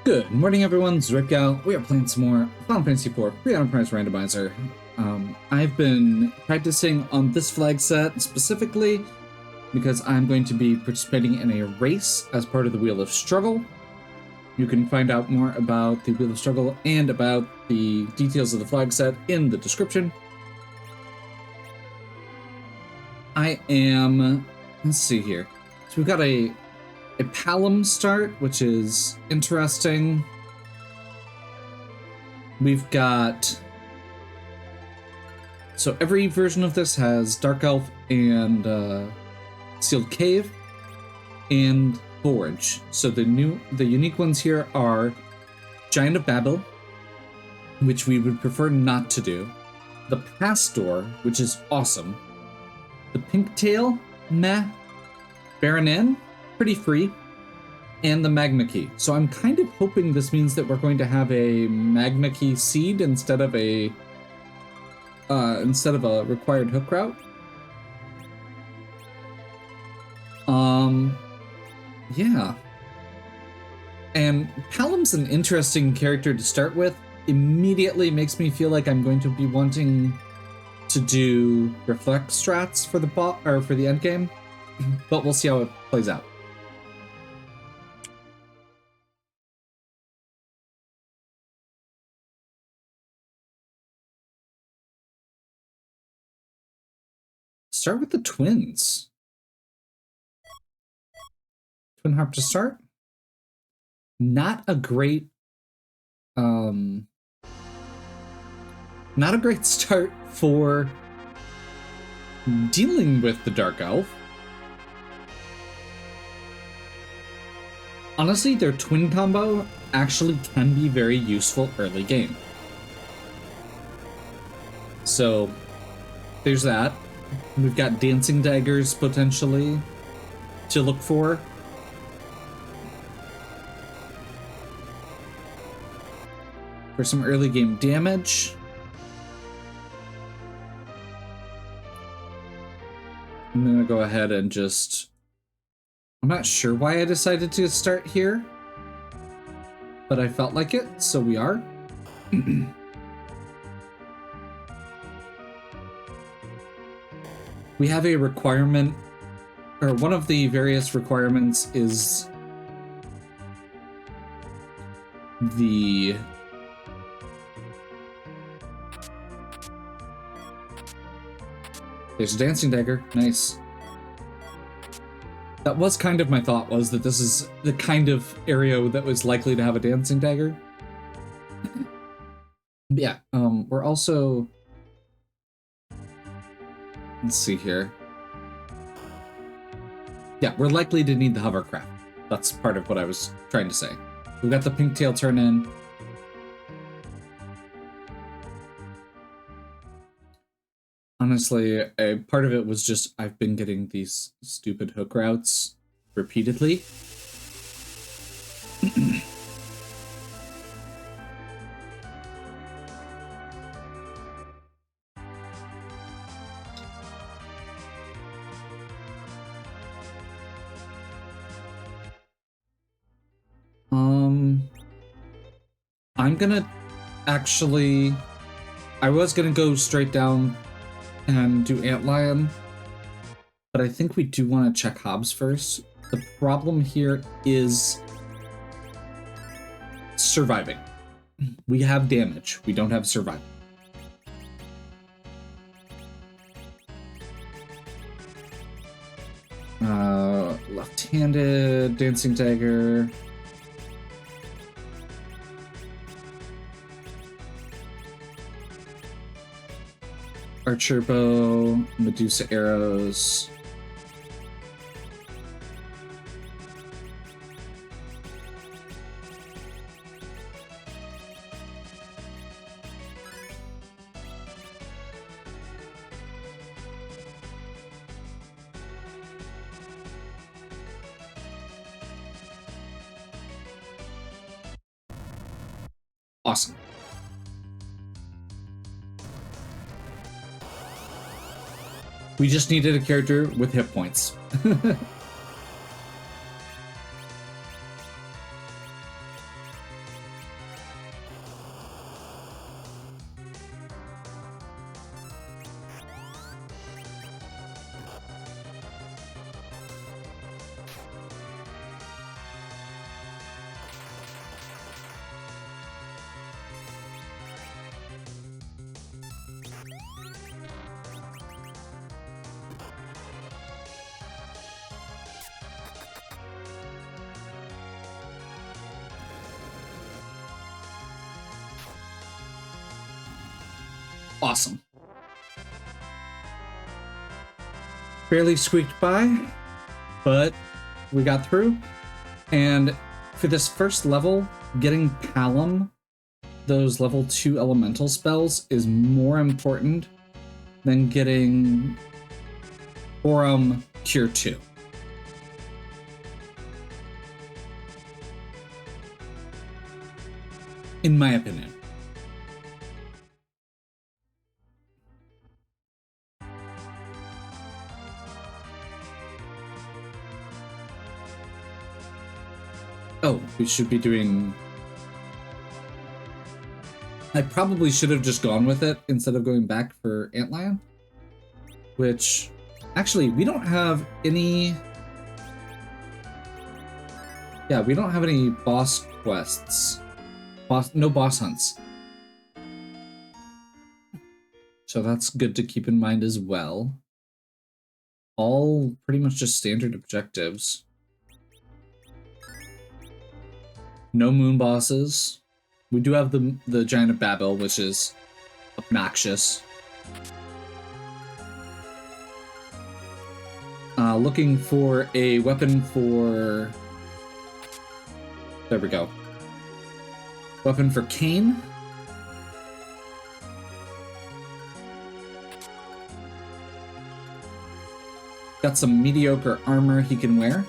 Good morning, everyone. It's Ripgal. We are playing some more Final Fantasy IV Free Enterprise Randomizer. I've been practicing on this flag set specifically because I'm going to be participating in a race as part of the Wheel of Struggle. You can find out more about the Wheel of Struggle and about the details of the flag set in the description. Let's see here. So we've got a Palom start, which is interesting. We've got... So every version of this has Dark Elf and Sealed Cave and Forge. So the unique ones here are Giant of Babel, which we would prefer not to do. The Pastor, which is awesome. The Pinktail, meh. Baronin, pretty free, and the Magma Key. So I'm kind of hoping this means that we're going to have a Magma Key seed instead of a required hook route. Yeah. And Palom's an interesting character to start with. Immediately makes me feel like I'm going to be wanting to do reflect strats for the end game, but we'll see how it plays out. Start with the twins. Twin harp to start. Not a great start for dealing with the Dark Elf. Honestly, their twin combo actually can be very useful early game. So there's that. We've got dancing daggers potentially to look for. For some early game damage. I'm gonna go ahead and just... I'm not sure why I decided to start here, but I felt like it, so we are. We have a requirement, or one of the various requirements is There's a dancing dagger, nice. That was kind of my thought, was that this is the kind of area that was likely to have a dancing dagger. Yeah, we're also... Let's see here. Yeah, we're likely to need the hovercraft. That's part of what I was trying to say. We've got the Pinktail turn in. Honestly, a part of it was just I've been getting these stupid hook routes repeatedly. I'm gonna actually... I was gonna go straight down and do Antlion, but I think we do want to check Hobbs first. The problem here is surviving. We have damage, we don't have survival. Left-handed, dancing dagger. Archer bow, Medusa arrows. Awesome. We just needed a character with hit points. Awesome. Barely squeaked by, but we got through. And for this first level, getting Palom, those level 2 elemental spells, is more important than getting Aurum Cure 2. In my opinion. Oh, we should be doing... I probably should have just gone with it instead of going back for Antlion. Which... Actually, we don't have any... Yeah, we don't have any boss quests. No boss hunts. So that's good to keep in mind as well. All pretty much just standard objectives. No moon bosses. We do have the Giant of Babel, which is obnoxious. Looking for a weapon for... There we go. Weapon for Cain. Got some mediocre armor he can wear.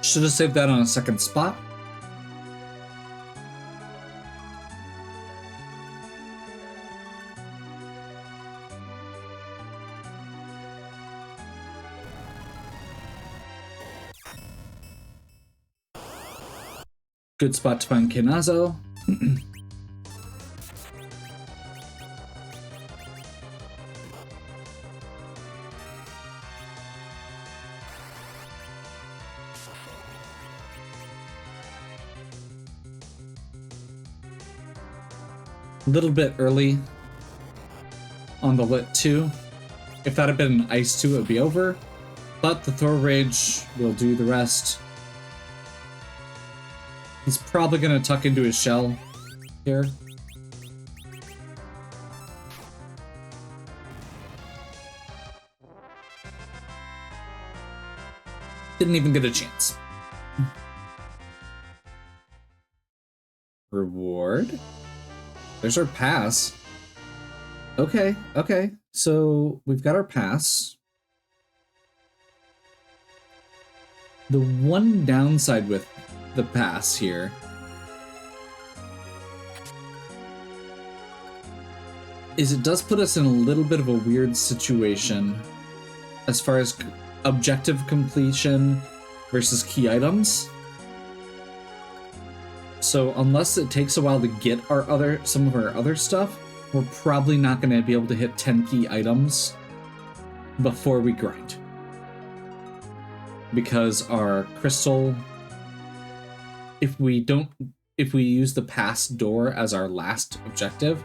Should have saved that on a second spot. Good spot to find Kinazo. A little bit early on the Lit 2. If that had been an Ice 2, it would be over. But the Thor Rage will do the rest. He's probably going to tuck into his shell here. Didn't even get a chance. Reward? There's our pass. Okay, okay. So we've got our pass. The one downside with the pass here is it does put us in a little bit of a weird situation as far as objective completion versus key items. So unless it takes a while to get some of our other stuff, we're probably not going to be able to hit 10 key items before we grind. Because our crystal, if we use the pass door as our last objective,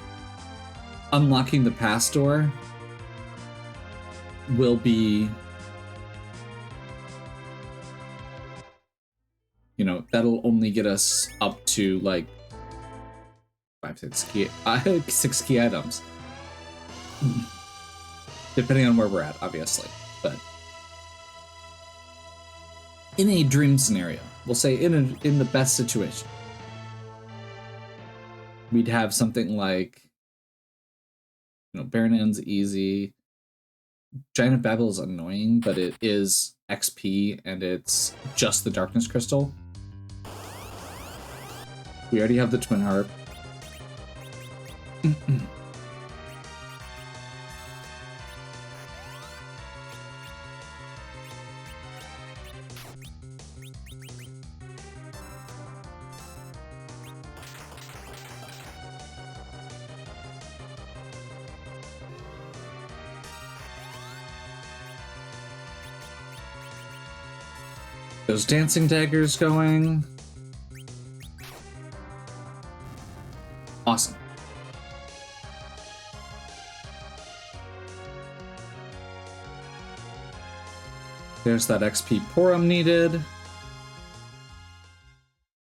unlocking the pass door will be, you know, that'll only get us up to like 6 key items. Depending on where we're at, obviously. But in a dream scenario, we'll say in the best situation, we'd have something like, you know, Baron N's easy. Giant of Babel is annoying, but it is XP and it's just the Darkness Crystal. We already have the Twin Harp. Those dancing daggers going. Awesome. There's that XP Porum needed.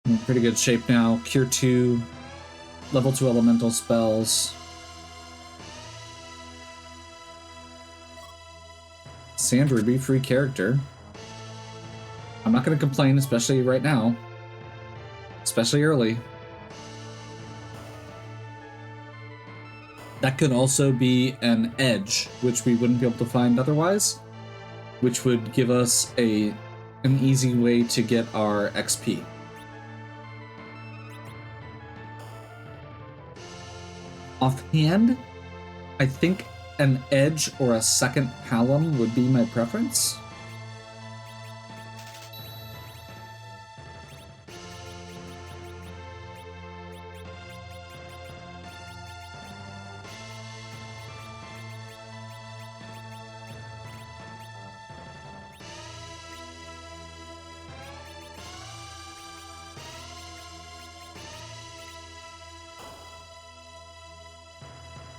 In pretty good shape now. Cure 2, level 2 elemental spells. Sand Ruby, free character. I'm not going to complain, especially right now. Especially early. That could also be an edge, which we wouldn't be able to find otherwise, which would give us an easy way to get our XP. Offhand, I think an edge or a second Hallam would be my preference.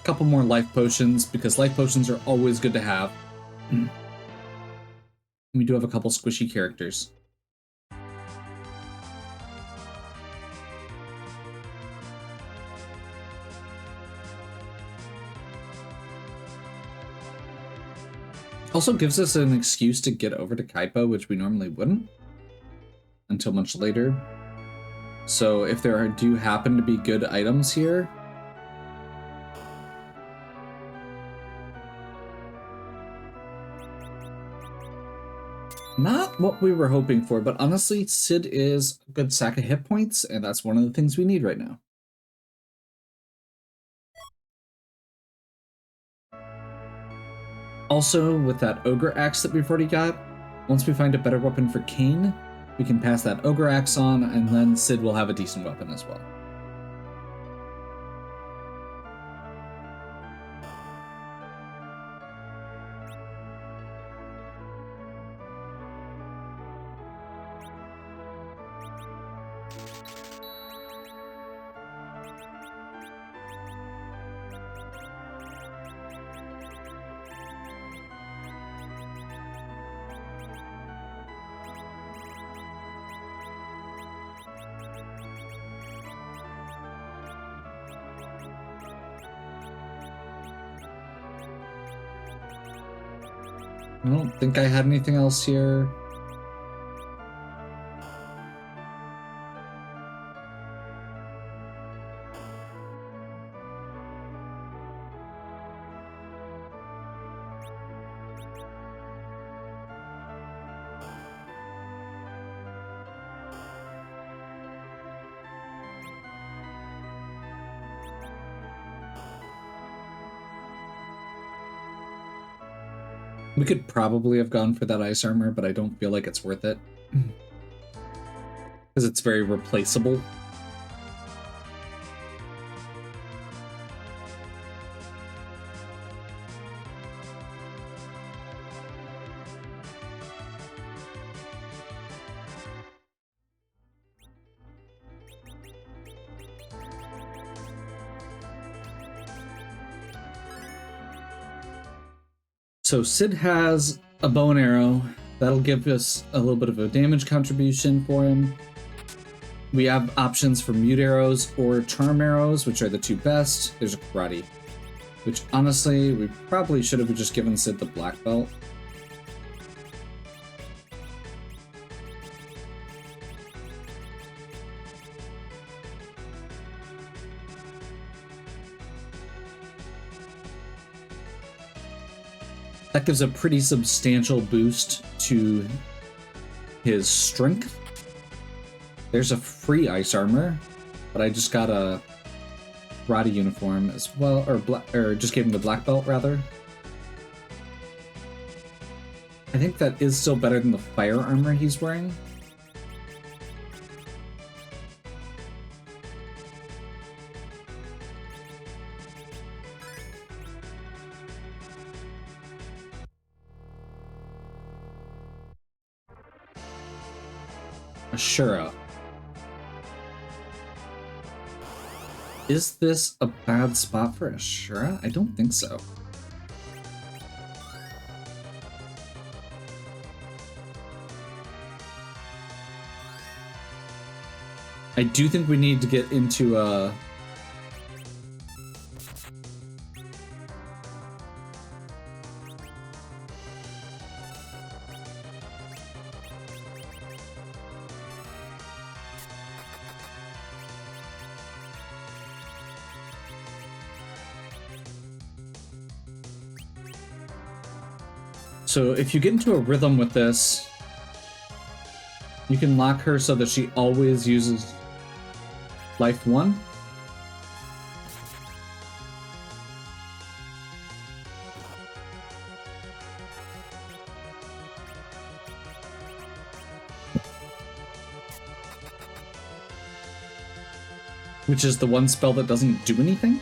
Couple more life potions, because life potions are always good to have. We do have a couple squishy characters. Also gives us an excuse to get over to Kaipo, which we normally wouldn't until much later. So if there do happen to be good items here, not what we were hoping for, but honestly, Sid is a good sack of hit points, and that's one of the things we need right now. Also, with that Ogre Axe that we've already got, once we find a better weapon for Kane, we can pass that Ogre Axe on, and then Sid will have a decent weapon as well. I don't think I had anything else here. We could probably have gone for that ice armor, but I don't feel like it's worth it. Because it's very replaceable. So Sid has a bow and arrow. That'll give us a little bit of a damage contribution for him. We have options for mute arrows or charm arrows, which are the two best. There's a karate, which honestly, we probably should have just given Sid the black belt. That gives a pretty substantial boost to his strength. There's a free ice armor, but I just got a karate uniform as well, or just gave him the black belt rather. I think that is still better than the fire armor he's wearing. Ashura. Is this a bad spot for Ashura? I don't think so. I do think we need to get into So if you get into a rhythm with this, you can lock her so that she always uses life 1. Which is the one spell that doesn't do anything?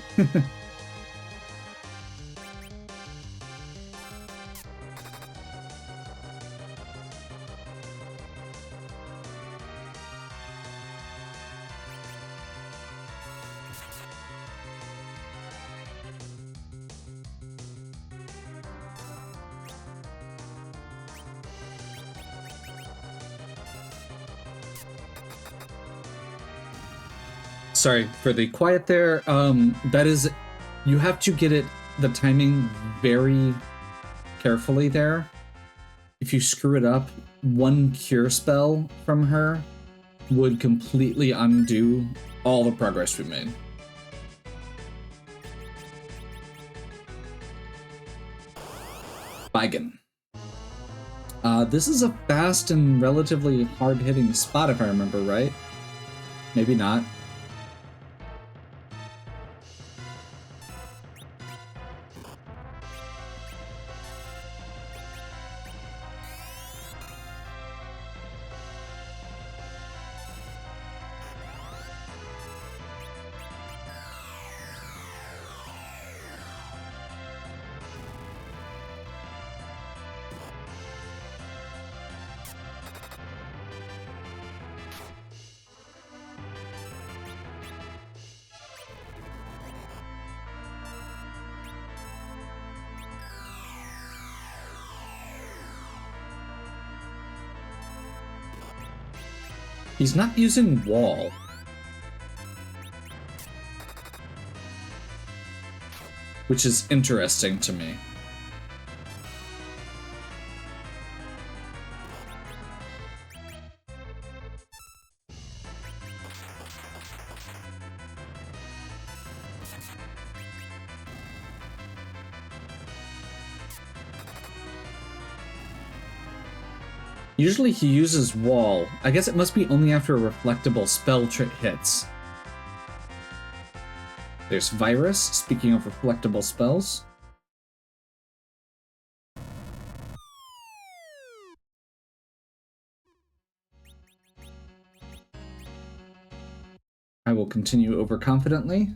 Sorry for the quiet there. That is, you have to get the timing very carefully there. If you screw it up, one cure spell from her would completely undo all the progress we made. Bigan. This is a fast and relatively hard-hitting spot, if I remember right. Maybe not. He's not using wall. Which is interesting to me. Usually he uses wall. I guess it must be only after a reflectable spell hits. There's Virus, speaking of reflectable spells. I will continue overconfidently.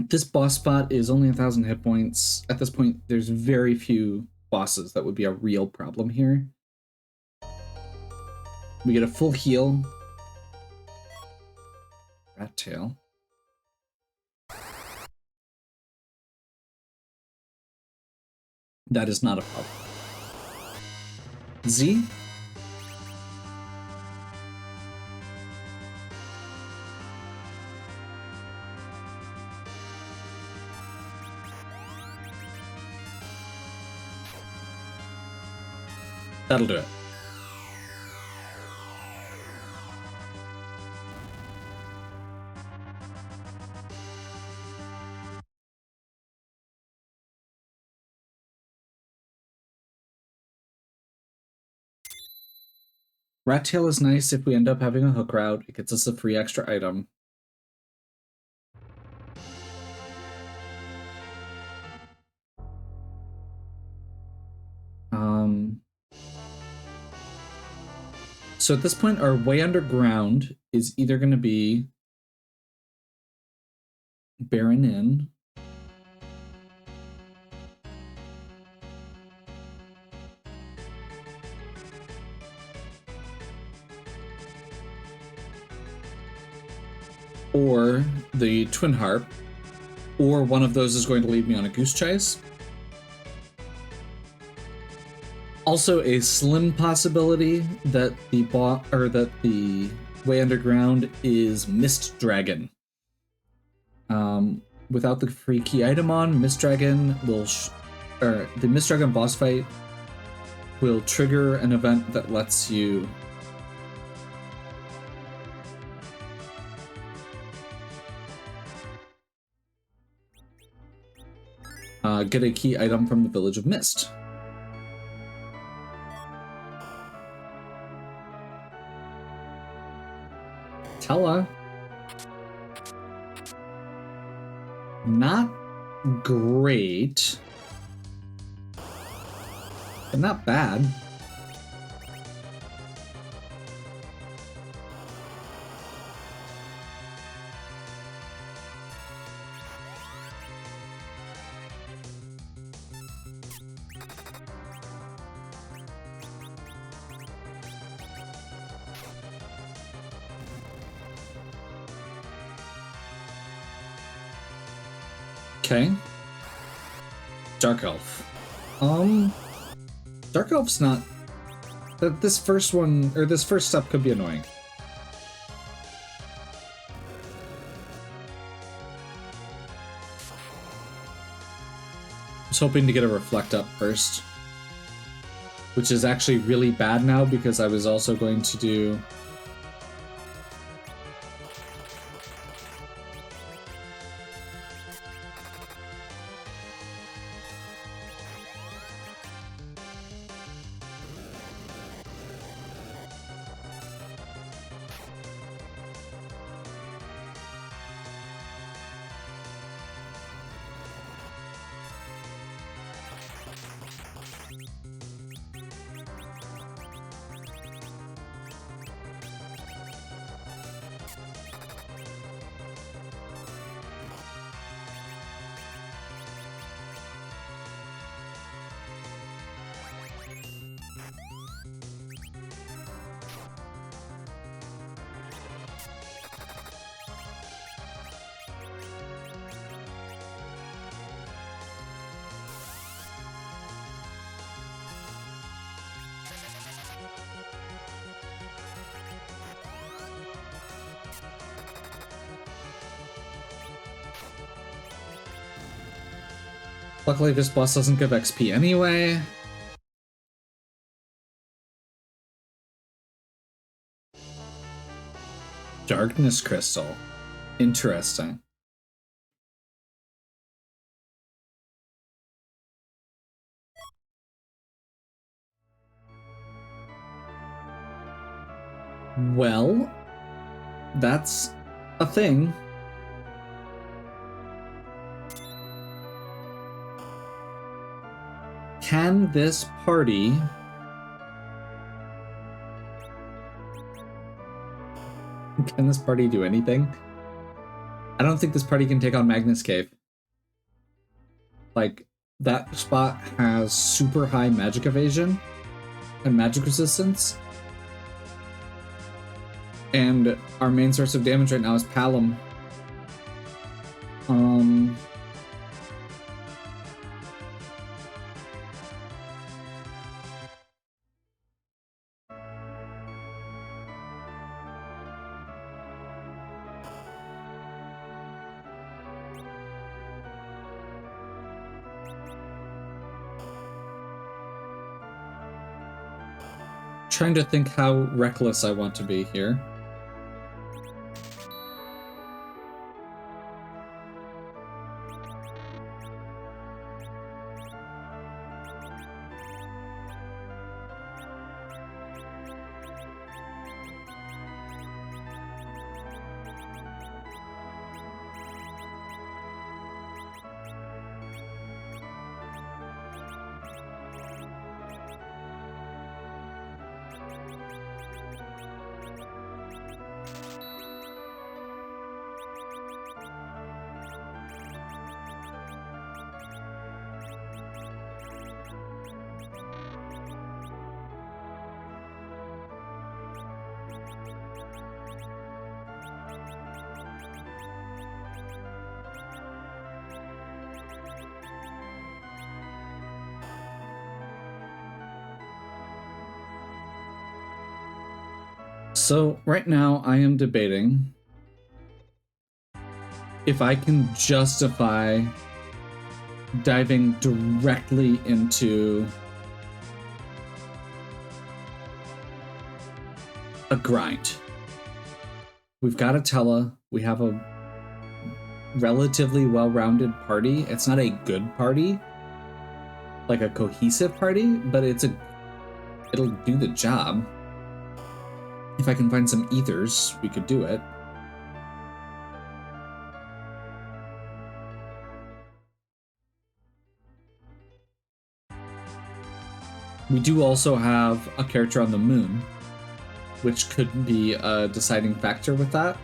This boss spot is only 1,000 hit points. At this point, there's very few bosses that would be a real problem here. We get a full heal. Rat tail. That is not a problem. Z? That'll do it. Rat Tail is nice if we end up having a hook route. It gets us a free extra item. So at this point, our way underground is either going to be Baron Inn, or the Twin Harp, or one of those is going to lead me on a Goose Chase. Also, a slim possibility that the way underground is Mist Dragon. Without the free key item on, Mist Dragon will, the Mist Dragon boss fight will trigger an event that lets you get a key item from the Village of Mist. Tella. Not great, but not bad. Okay. Dark Elf. Dark Elf's not... This first one, or this first step could be annoying. I was hoping to get a Reflect up first. Which is actually really bad now because I was also going to do... Luckily, this boss doesn't give XP anyway. Darkness Crystal. Interesting. Well, that's a thing. Can this party do anything? I don't think this party can take on Magnus Cave. Like, that spot has super high magic evasion and magic resistance. And our main source of damage right now is Palom. Trying to think how reckless I want to be here. So right now I am debating if I can justify diving directly into a grind. We've got Atella. We have a relatively well-rounded party. It's not a good party, like a cohesive party, but it'll do the job. If I can find some ethers, we could do it. We do also have a character on the moon, which could be a deciding factor with that.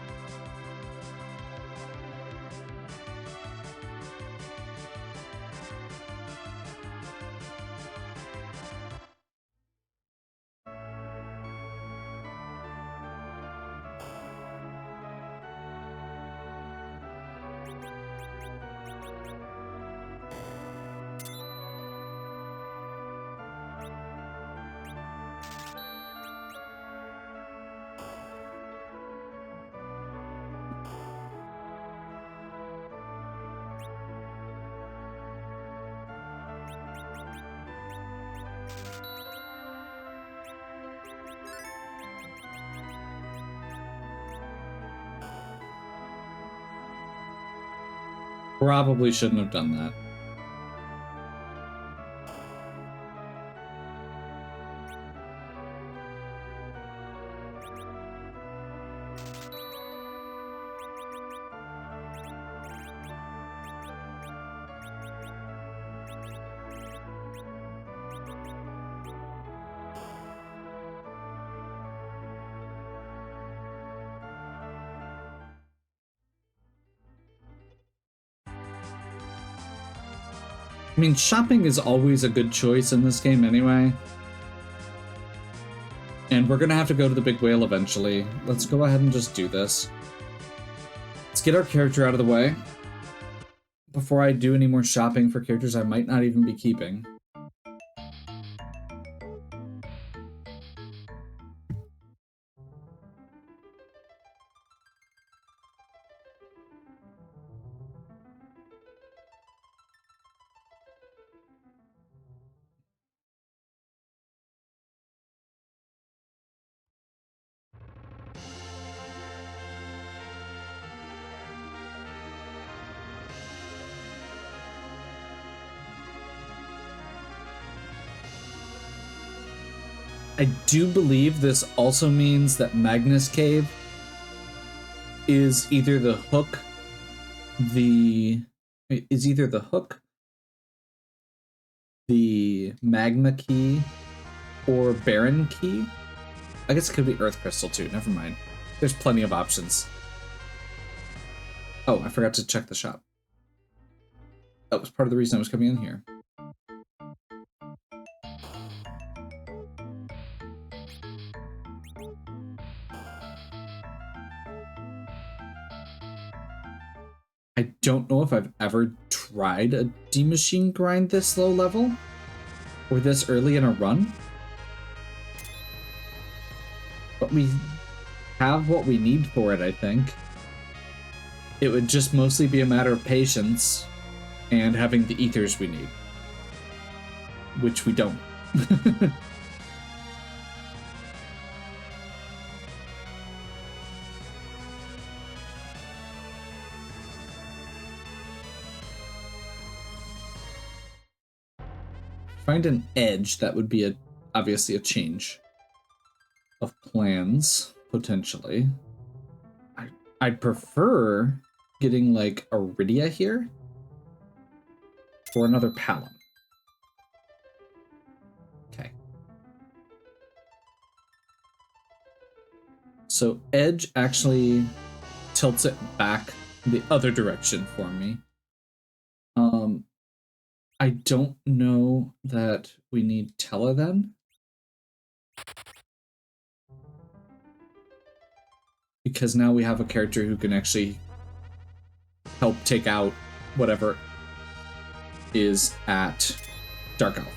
Probably shouldn't have done that. I mean, shopping is always a good choice in this game anyway. And we're gonna have to go to the big whale eventually. Let's go ahead and just do this. Let's get our character out of the way before I do any more shopping for characters I might not even be keeping. I do believe this also means that Magnus Cave is either the hook, the magma key, or Baron key. I guess it could be Earth Crystal too. Never mind. There's plenty of options. Oh, I forgot to check the shop. That was part of the reason I was coming in here. I don't know if I've ever tried a D-Machine grind this low level or this early in a run. But we have what we need for it, I think. It would just mostly be a matter of patience and having the ethers we need. Which we don't. Find an edge, that would be obviously a change of plans, potentially. I'd prefer getting like Iridia here or another Palom. Okay. So edge actually tilts it back the other direction for me. I don't know that we need Tella then. Because now we have a character who can actually help take out whatever is at Dark Elf.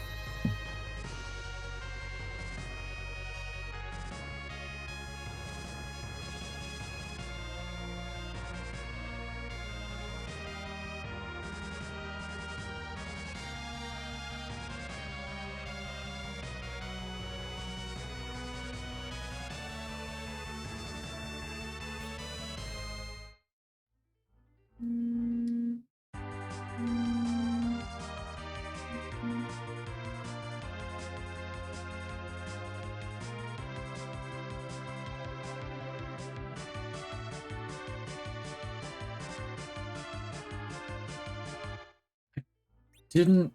Didn't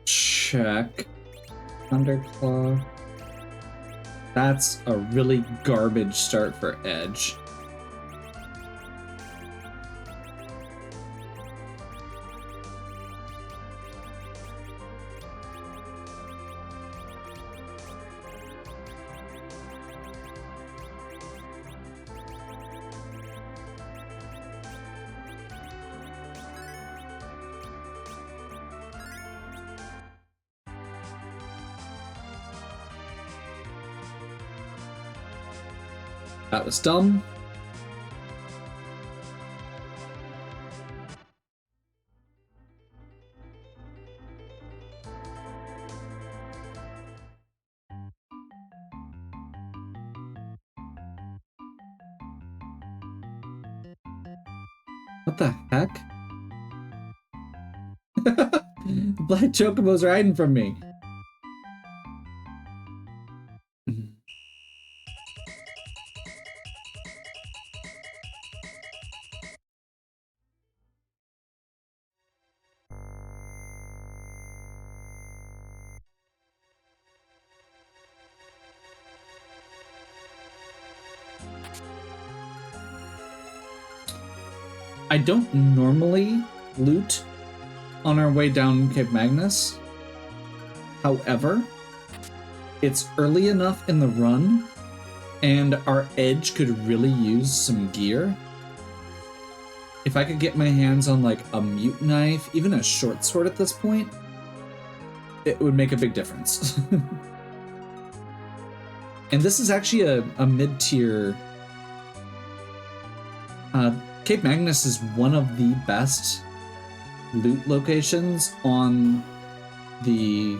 check Thunderclaw. That's a really garbage start for Edge. That was dumb. What the heck? Black Chocobo's are hiding from me. I don't normally loot on our way down Cape Magnus. However, it's early enough in the run, and our edge could really use some gear. If I could get my hands on like a mute knife, even a short sword at this point, it would make a big difference. And this is actually a mid-tier. Cape Magnus is one of the best loot locations on the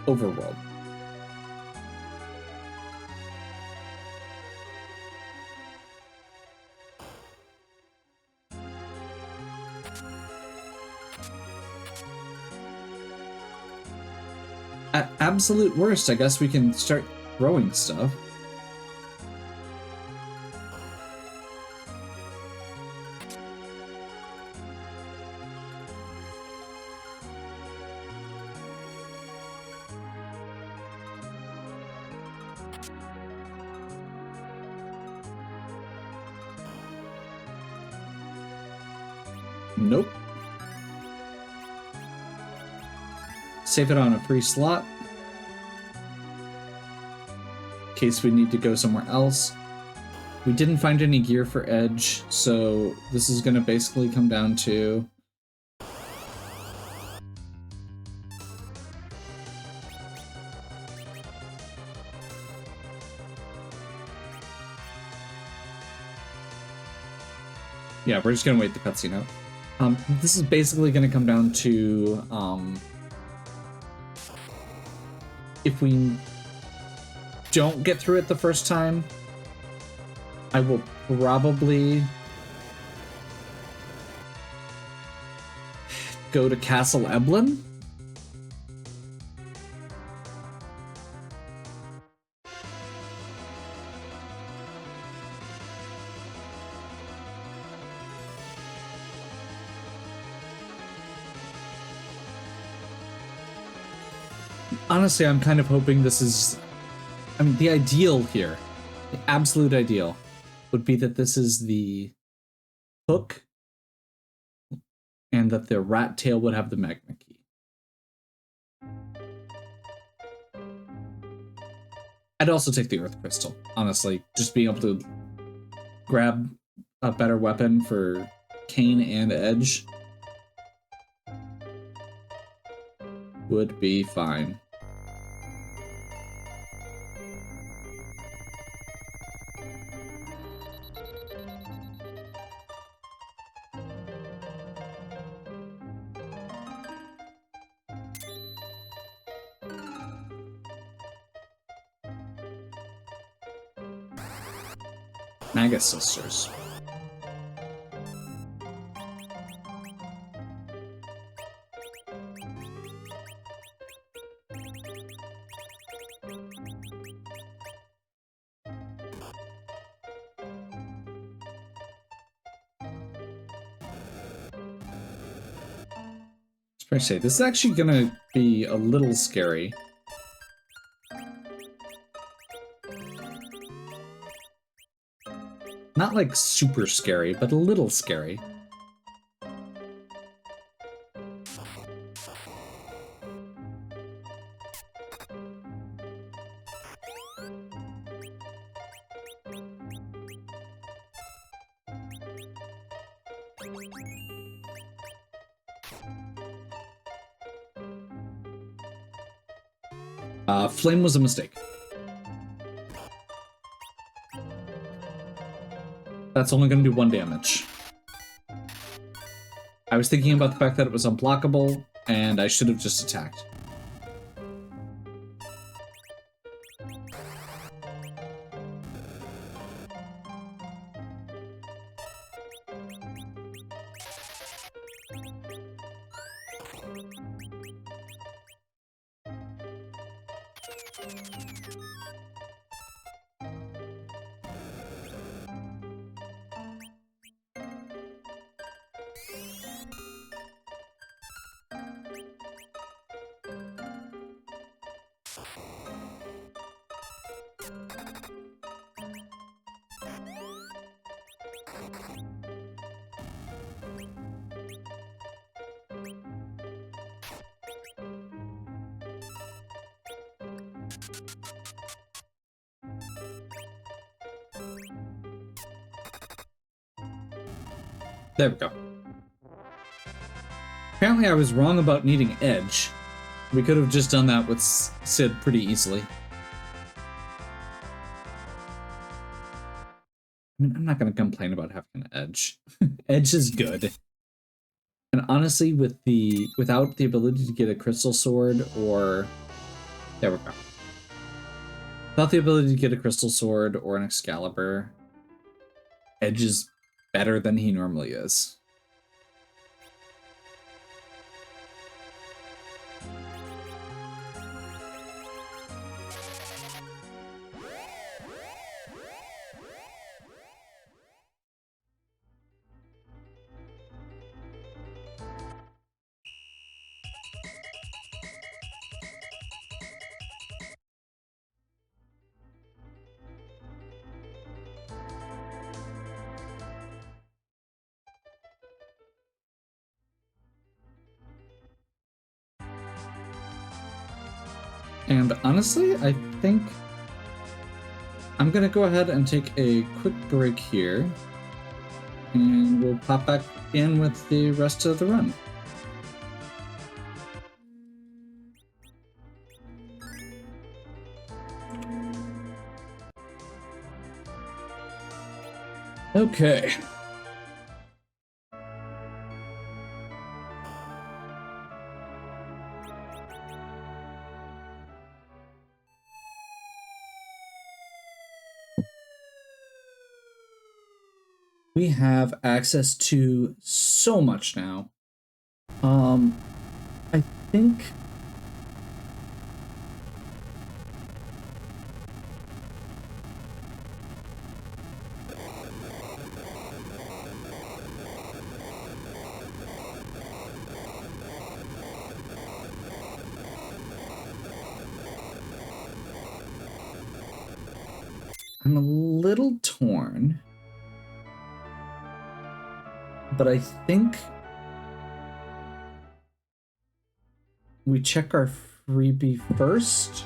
overworld. At absolute worst, I guess we can start throwing stuff. Nope. Save it on a free slot in case we need to go somewhere else. We didn't find any gear for Edge, so this is going to basically come down to yeah, we're just going to wait the cutscene out. This is basically going to come down to if we don't get through it the first time, I will probably go to Castle Eblin. Honestly, I'm kind of hoping this is, I mean, the ideal here. The absolute ideal would be that this is the hook and that the rat tail would have the magma key. I'd also take the earth crystal, honestly. Just being able to grab a better weapon for Kane and Edge would be fine. Magus Sisters. I say this is actually gonna be a little scary. Not like super scary, but a little scary. Flame was a mistake. That's only going to do 1 damage. I was thinking about the fact that it was unblockable, and I should have just attacked. There we go. Apparently I was wrong about needing Edge. We could have just done that with Sid pretty easily. I mean, I'm not going to complain about having an Edge. Edge is good. And honestly, without the ability to get a Crystal Sword or... There we go. Without the ability to get a Crystal Sword or an Excalibur, Edge is better than he normally is. And honestly, I think I'm gonna go ahead and take a quick break here, and we'll pop back in with the rest of the run. Okay. We have access to so much now. I think I'm a little torn. But I think we check our freebie first.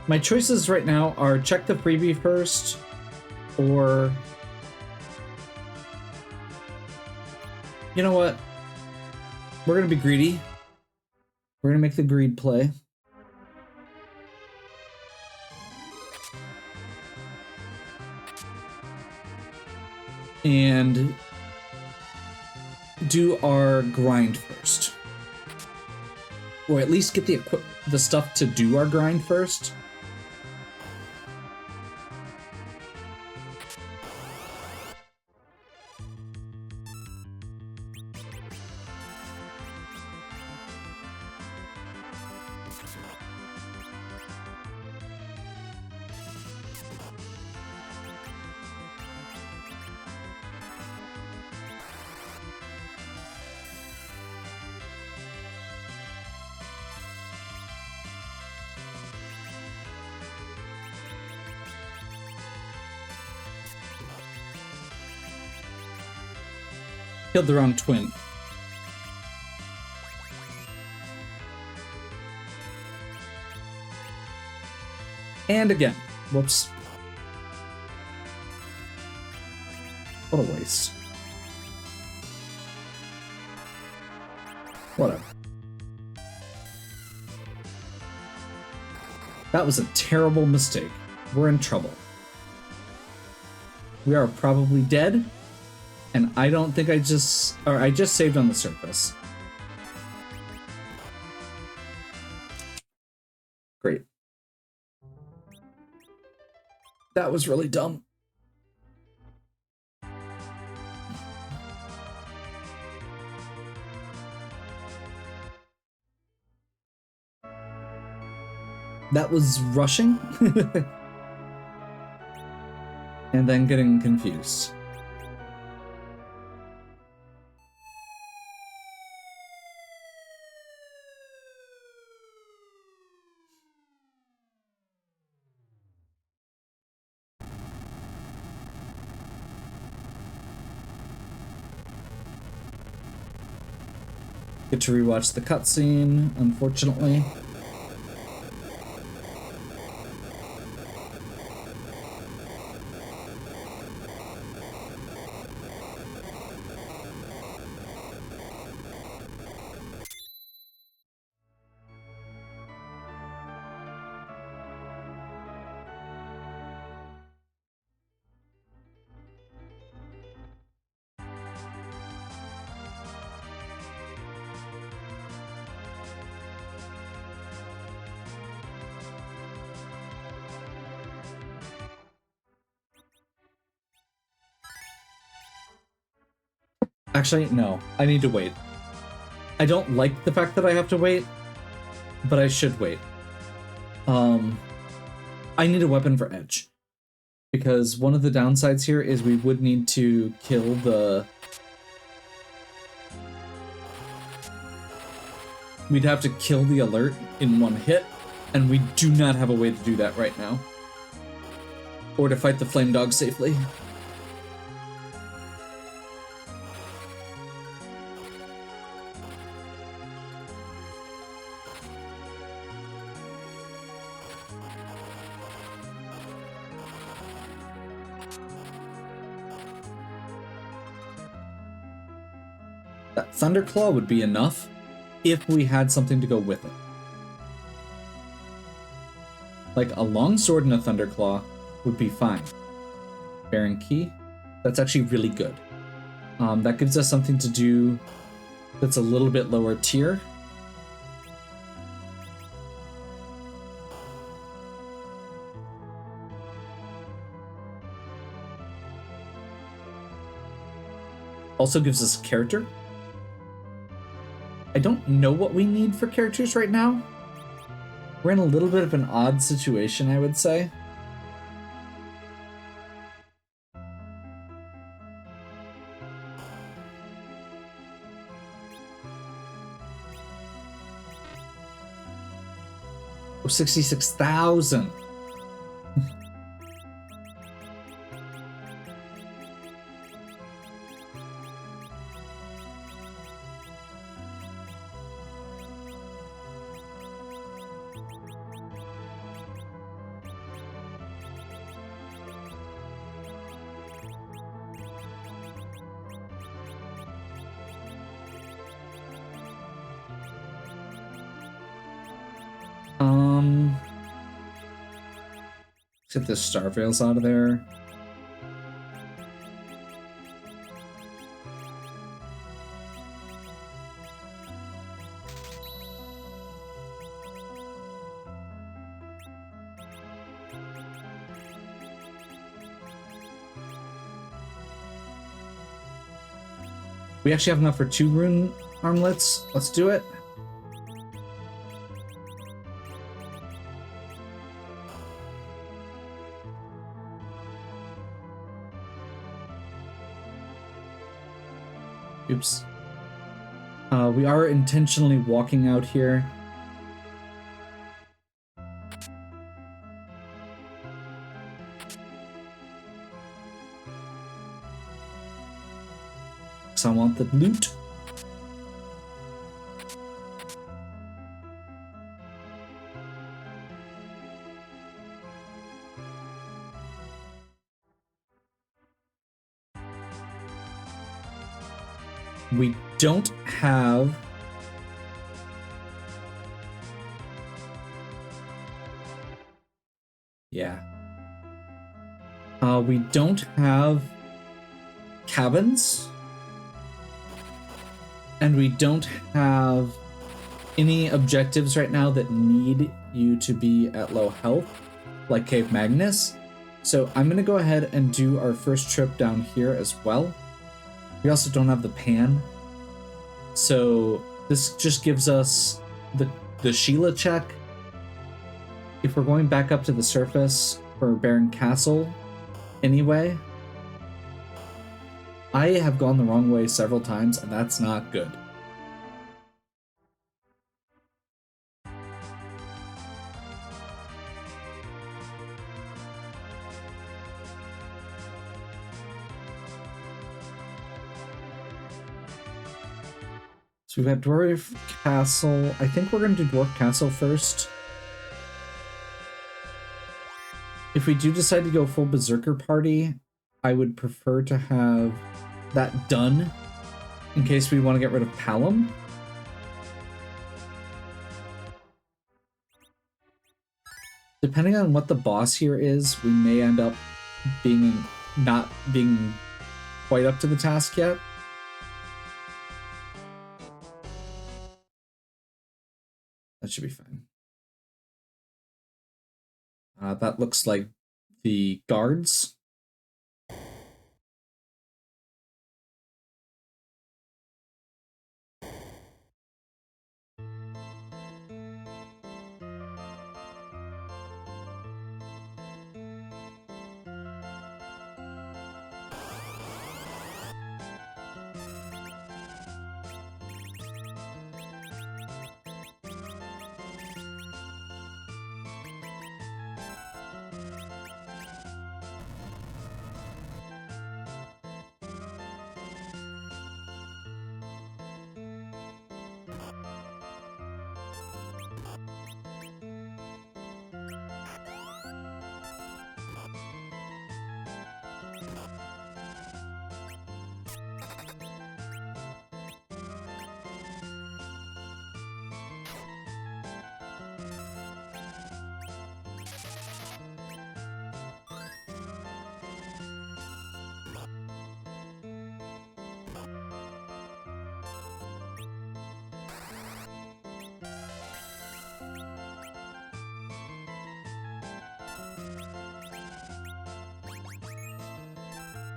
My choices right now are check the freebie first, or... You know what? We're gonna be greedy. We're gonna make the greed play. And do our grind first. Or at least get the stuff to do our grind first. Killed the wrong twin. And again. Whoops. What a waste. Whatever. That was a terrible mistake. We're in trouble. We are probably dead. And I don't think I just saved on the surface. Great. That was really dumb. That was rushing. And then getting confused. Get to rewatch the cutscene, unfortunately. Actually, no. I need to wait. I don't like the fact that I have to wait, but I should wait. I need a weapon for Edge. Because one of the downsides here is we would need to kill the... We'd have to kill the alert in one hit, and we do not have a way to do that right now. Or to fight the flame dog safely. That Thunderclaw would be enough if we had something to go with it. Like a longsword and a Thunderclaw would be fine. Baron Key, that's actually really good. That gives us something to do that's a little bit lower tier. Also gives us a character. I don't know what we need for characters right now. We're in a little bit of an odd situation, I would say. Oh, 66,000. Let's get the Star Veils out of there. We actually have enough for 2 rune armlets. Let's do it. Oops. We are intentionally walking out here. Because I want the loot. We don't have we don't have cabins, and we don't have any objectives right now that need you to be at low health, like Cave Magnus. So I'm gonna go ahead and do our first trip down here as well. We also don't have the pan, so this just gives us the Sheila check. If we're going back up to the surface for Baron Castle anyway, I have gone the wrong way several times, and that's not good. So we've got Dwarf Castle. I think we're going to do Dwarf Castle first. If we do decide to go full Berserker Party, I would prefer to have that done in case we want to get rid of Palom. Depending on what the boss here is, we may end up not being quite up to the task yet. That should be fine. That looks like the guards.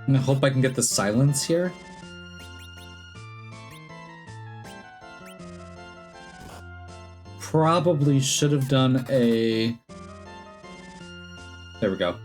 I hope I can get the silence here. Probably should have done a... There we go.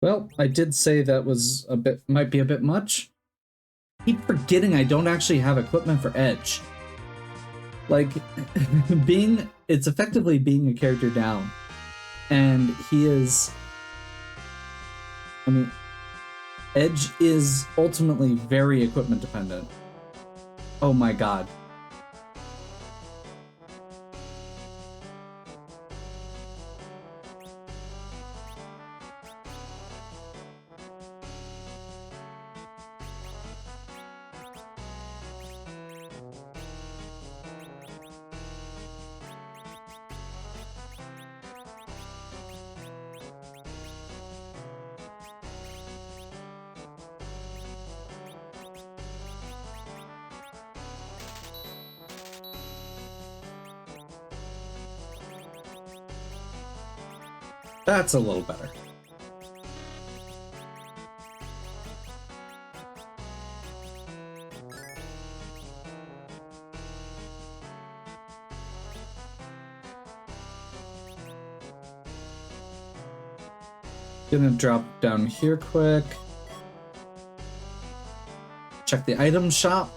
Well, I did say that was a bit, might be a bit much. Keep forgetting I don't actually have equipment for Edge. Like, it's effectively being a character down. And he is, I mean, Edge is ultimately very equipment dependent. Oh my god. That's a little better. Gonna drop down here quick. Check the item shop.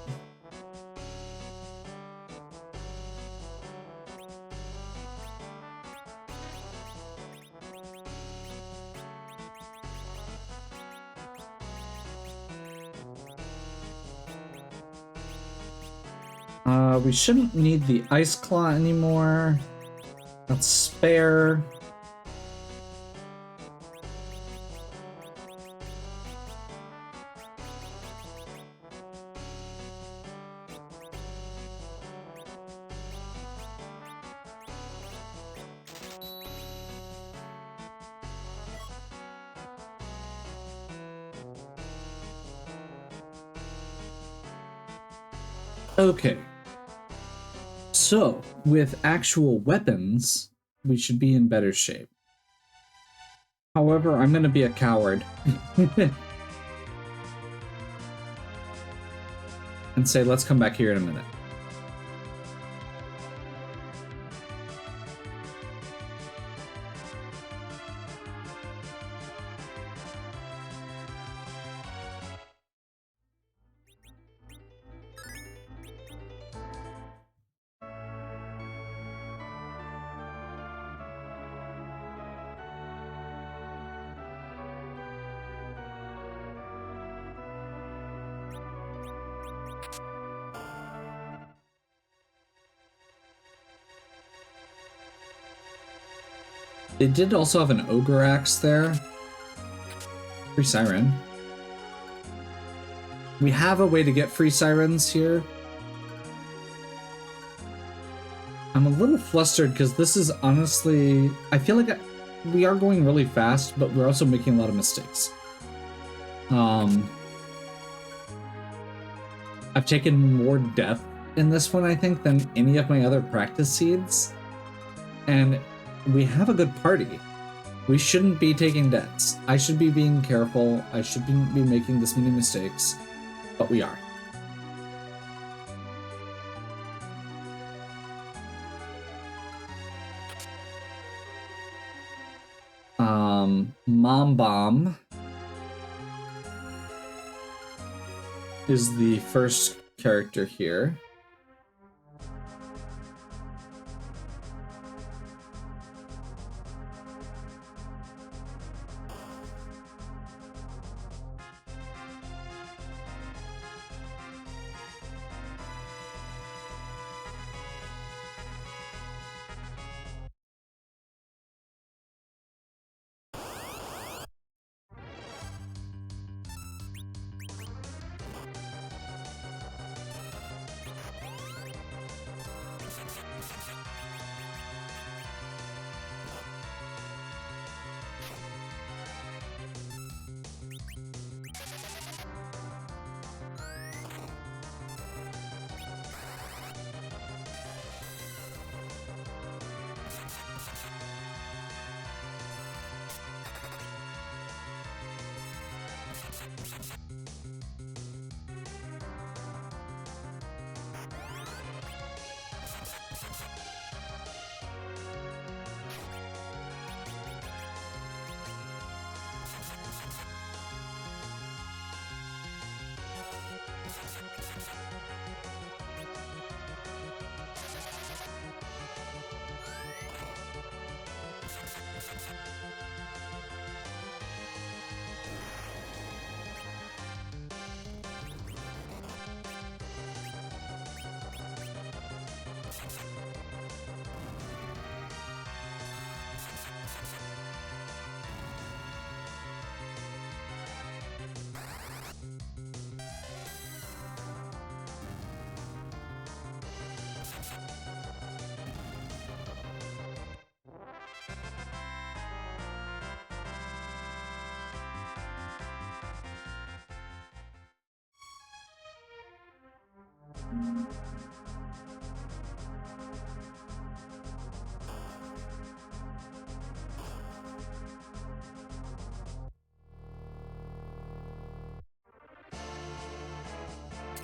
We shouldn't need the Ice Claw anymore. That's spare. Okay. So, with actual weapons, we should be in better shape. However, I'm gonna be a coward. And say, let's come back here in a minute. They did also have an Ogre Axe there. Free Siren. We have a way to get free Sirens here. I'm a little flustered because this is honestly... I feel like we are going really fast, but we're also making a lot of mistakes. I've taken more death in this one, I think, than any of my other practice seeds. And we have a good party. We shouldn't be taking deaths. I should be being careful. I shouldn't be making this many mistakes. But we are. Mom Bomb is the first character here.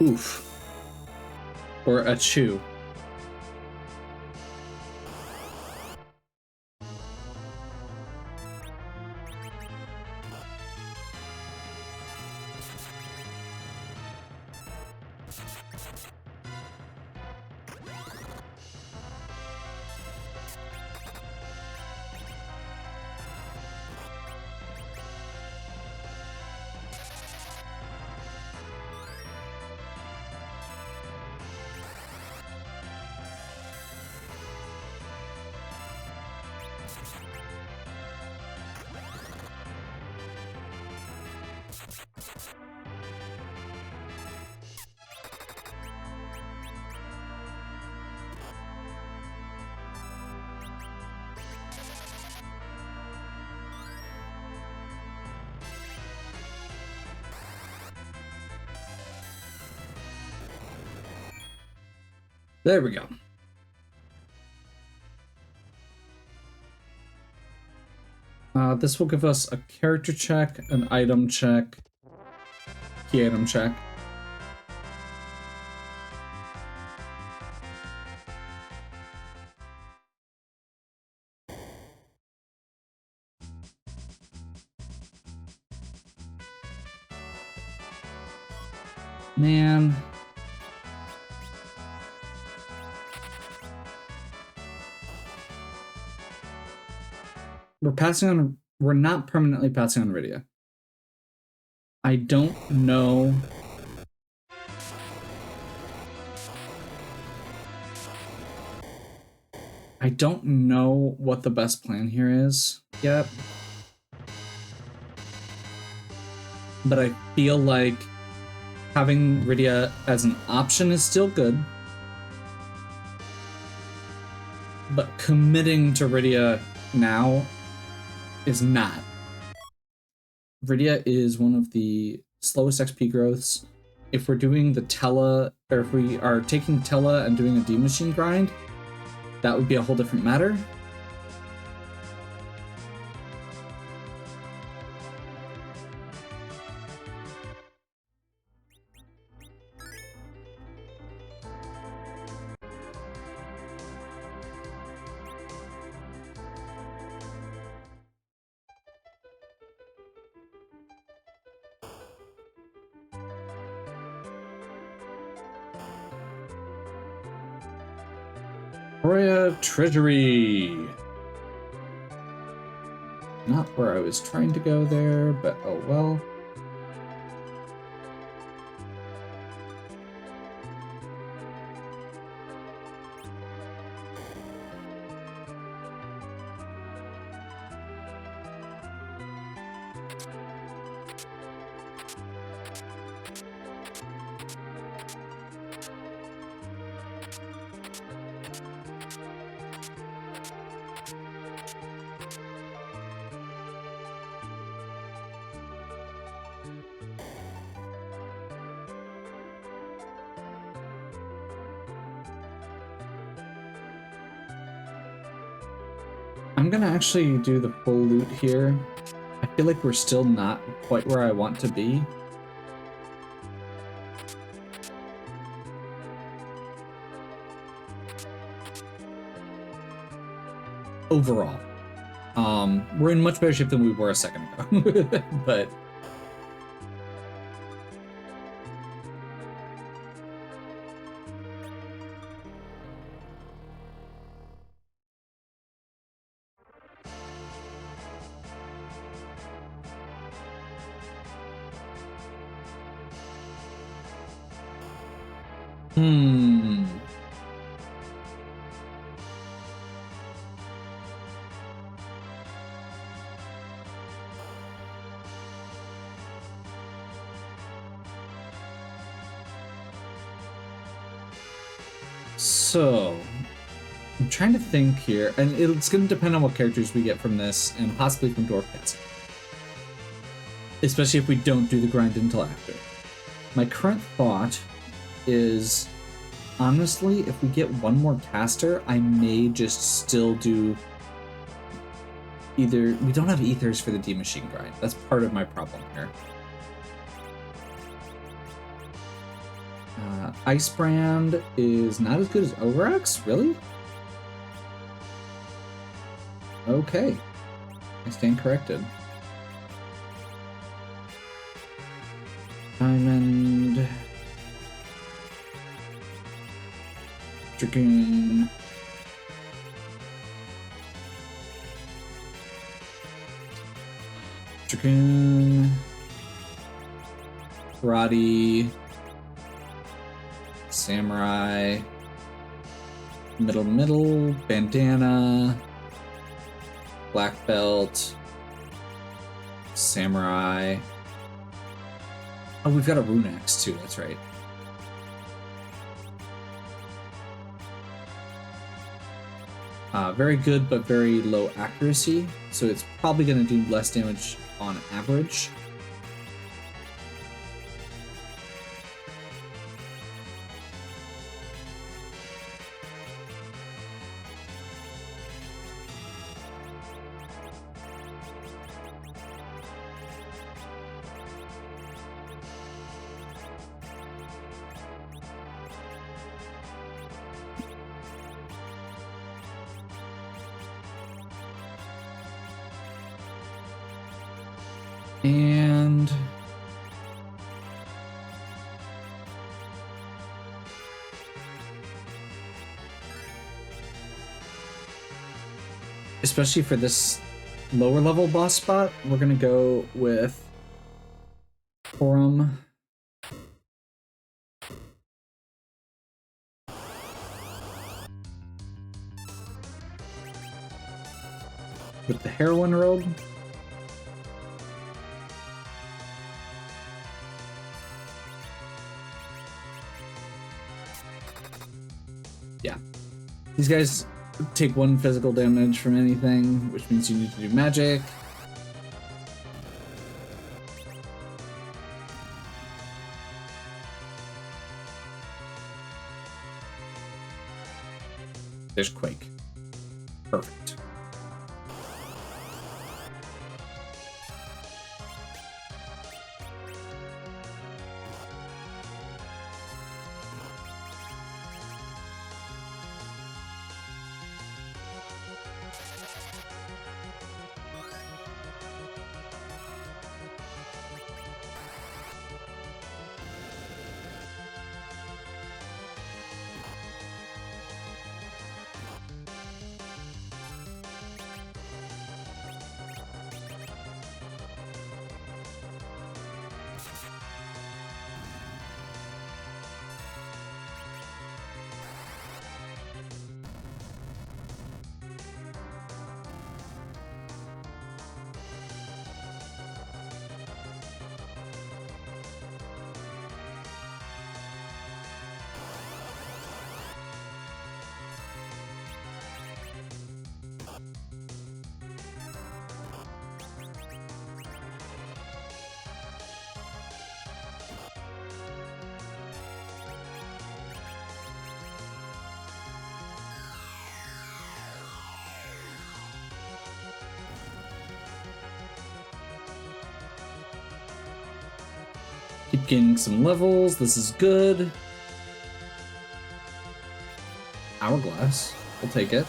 Oof. Or a chew. There we go. This will give us a character check, an item check, key item check. Man. We're not permanently passing on Rydia. I don't know. I don't know what the best plan here is yet. But I feel like having Rydia as an option is still good. But committing to Rydia now is not. Rydia is one of the slowest XP growths. If we're doing the Tella, or if we are taking Tella and doing a D machine grind, that would be a whole different matter. Treasury. Not where I was trying to go there, but oh well. I'm gonna actually do the full loot here. I feel like we're still not quite where I want to be. Overall. We're in much better shape than we were a second ago, but... So, I'm trying to think here, and it's going to depend on what characters we get from this, and possibly from Dwarf Cats. Especially if we don't do the grind until after. My current thought is Honestly, if we get one more caster, I may just still do either. We don't have ethers for the D machine grind. That's part of my problem here. Ice Brand is not as good as Overax? Really? Okay. I stand corrected. Diamond. Dragoon. Dragoon. Karate. Samurai. Middle. Bandana. Black belt. Samurai. Oh, we've got a rune axe too, that's right. Very good, but very low accuracy, so it's probably going to do less damage on average. And especially for this lower level boss spot, we're gonna go with Forum. With the heroin robe. Yeah. These guys take 1 physical damage from anything, which means you need to do magic. There's Quake. Perfect. Keep gaining some levels. This is good. Hourglass. We'll take it.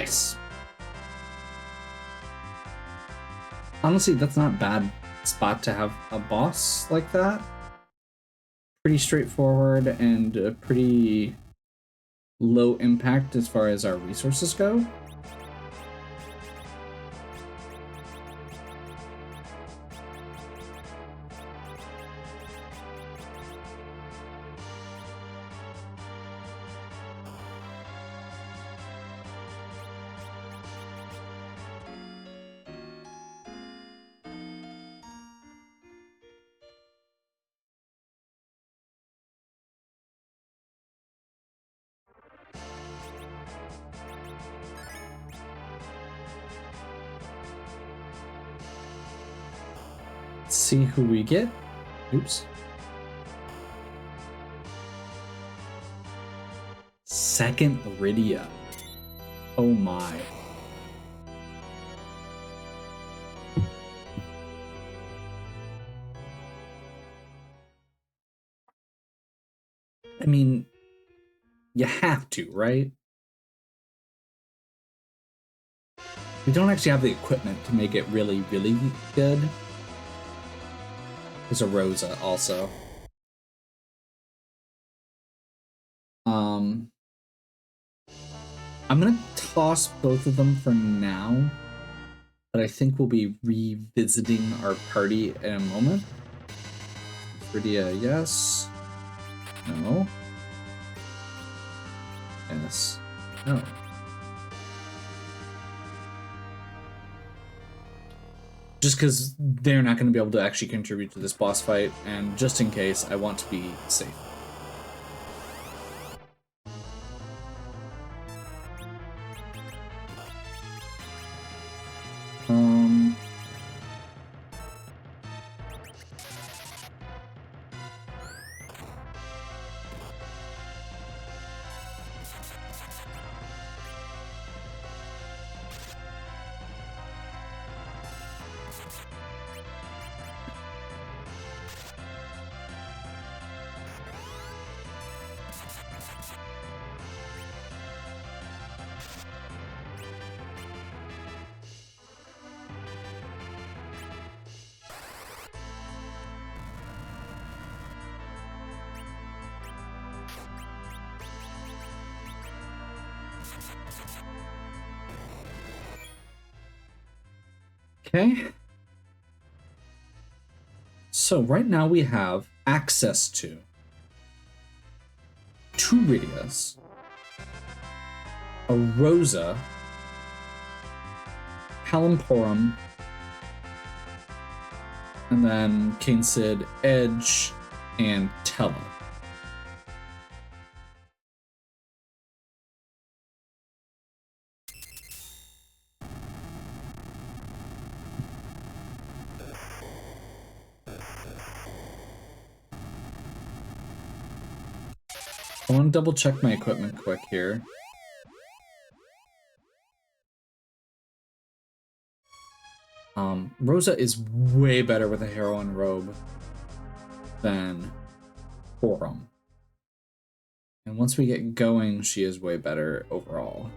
Nice. Honestly, that's not a bad spot to have a boss like that. Pretty straightforward and pretty low impact as far as our resources go. See who we get. Oops. Second Rydia. Oh my. I mean, you have to, right? We don't actually have the equipment to make it really, really good. There's a Rosa also. I'm gonna toss both of them for now, but I think we'll be revisiting our party in a moment. Rydia, yes. No. Yes. No. Just because they're not going to be able to actually contribute to this boss fight, and just in case, I want to be safe. Okay. So right now we have access to 2 Rydias, a Rosa, Palimporum, and then King Sid, Edge, and Tella. I want to double check my equipment quick here. Rosa is way better with a heroine robe than Forum. And once we get going, she is way better overall.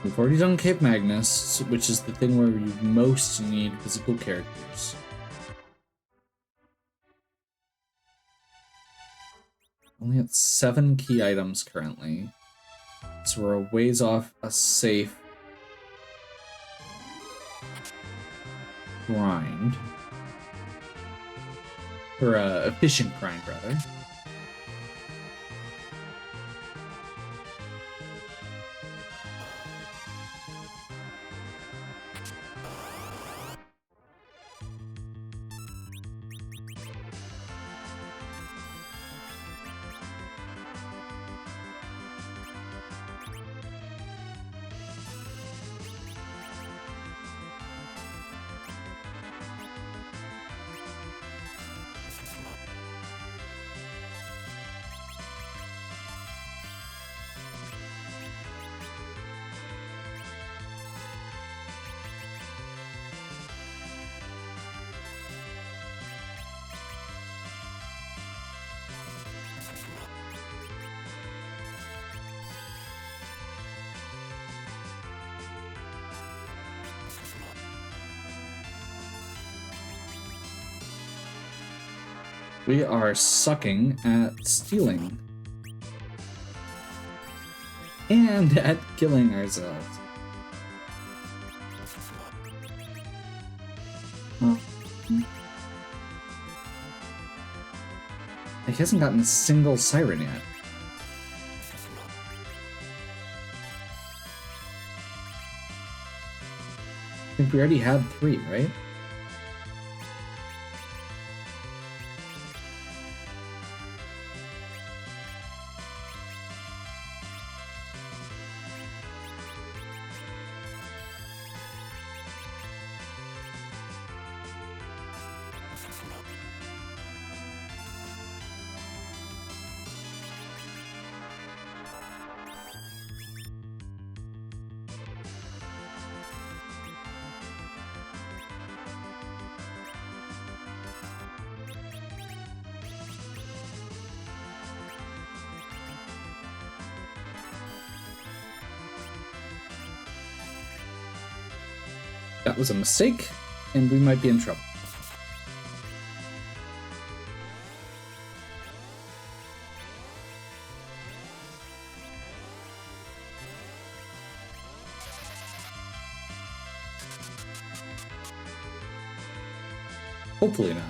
We've already done Cape Magnus, which is the thing where you most need physical characters. Only at 7 key items currently. So we're a ways off a safe grind. Or a efficient grind, rather. We are sucking at stealing. And at killing ourselves. He hasn't gotten a single siren yet. I think we already had 3, right? That was a mistake, and we might be in trouble. Hopefully not.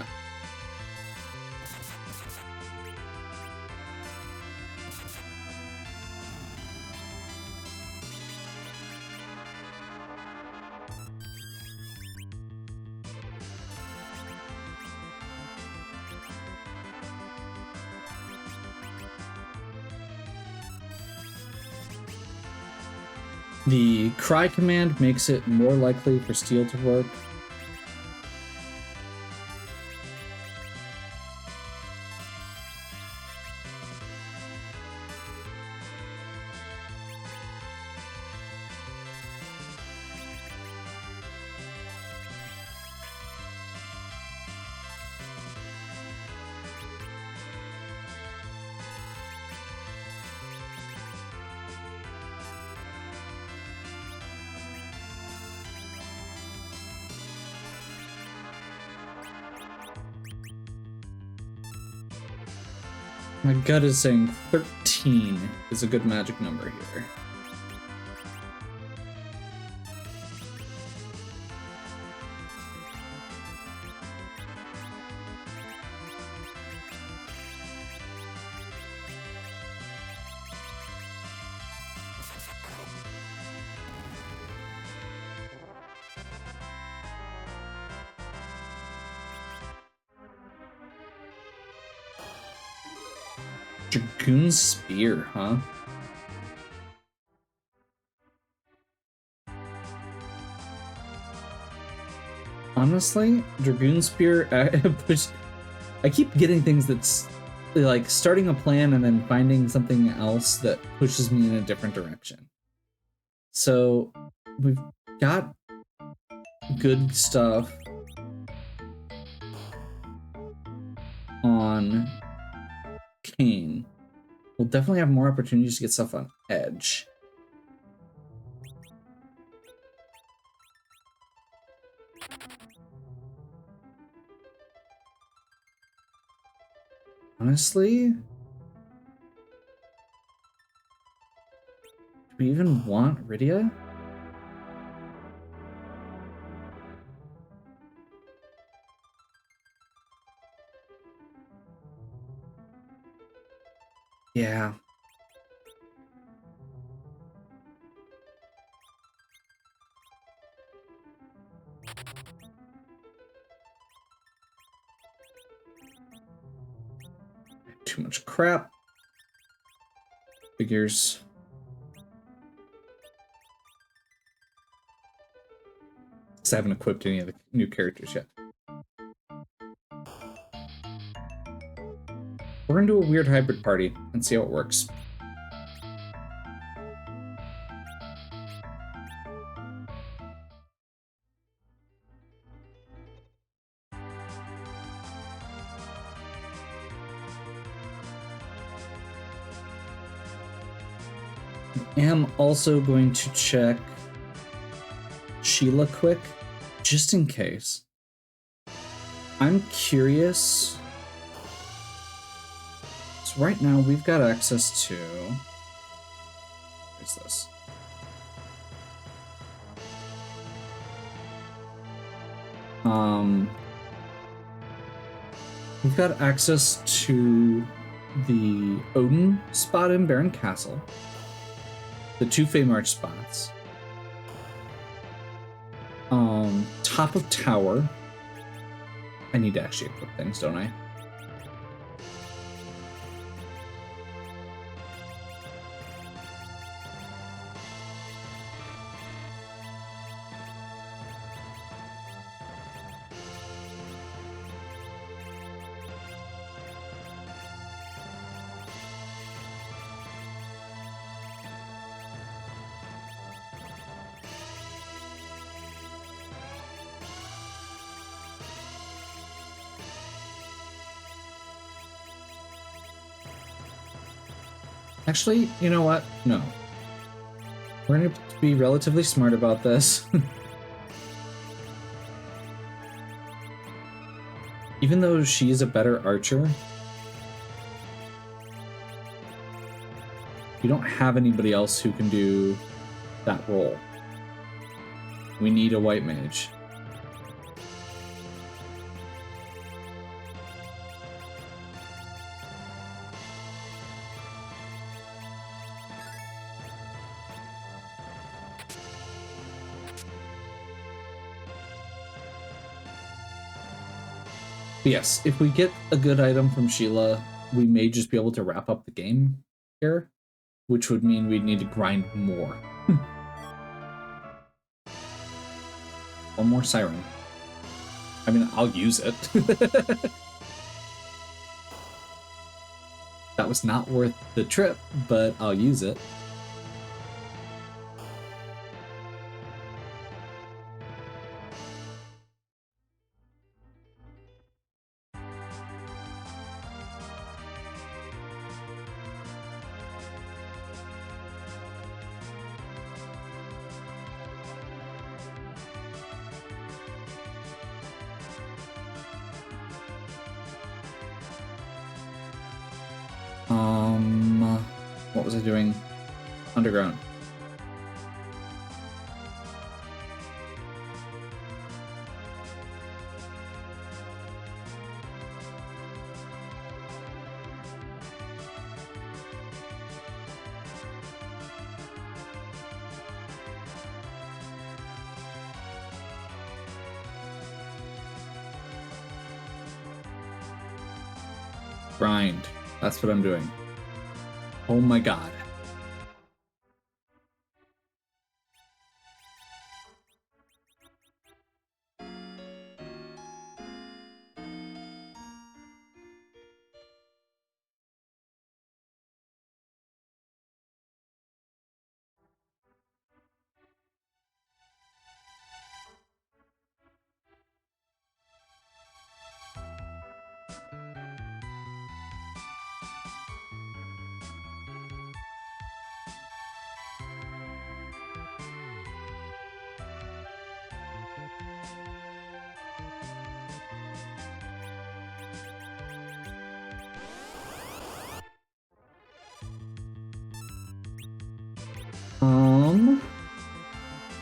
The cry command makes it more likely for steel to work. My gut is saying 13 is a good magic number here. Dragoon Spear, huh? Honestly, Dragoon Spear, I keep getting things that's like starting a plan and then finding something else that pushes me in a different direction. So we've got good stuff on Kane. We'll definitely have more opportunities to get stuff on Edge. Honestly, do we even want Rydia? Yeah. Too much crap. Figures. I haven't equipped any of the new characters yet. We're gonna do a weird hybrid party and see how it works. I am also going to check Sheila quick, just in case. I'm curious So right now we've got access to... What is this? We've got access to the Odin spot in Baron Castle, the 2 Feymarch spots, top of tower. I need to actually equip things, don't I? Actually, you know what? No. We're going to be relatively smart about this. Even though she's a better archer, we don't have anybody else who can do that role. We need a white mage. But yes, if we get a good item from Sheila, we may just be able to wrap up the game here, which would mean we'd need to grind more. One more siren. I mean, I'll use it. That was not worth the trip, but I'll use it. What was I doing? Underground. Grind. That's what I'm doing. Oh my god.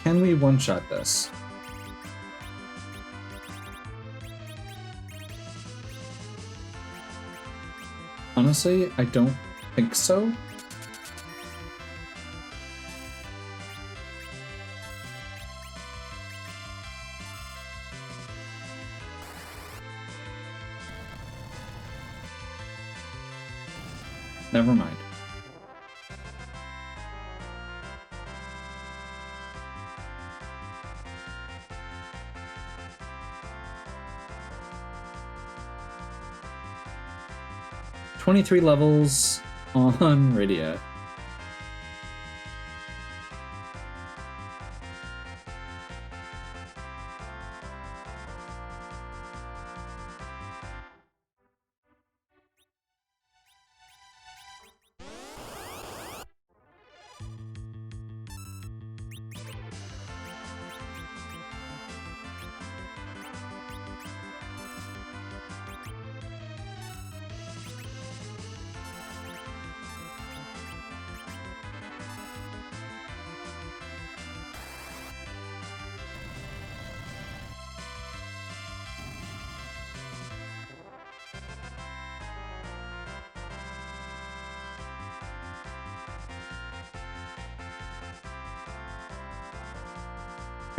Can we one-shot this? Honestly, I don't think so. Never mind. "23 levels on Rydia."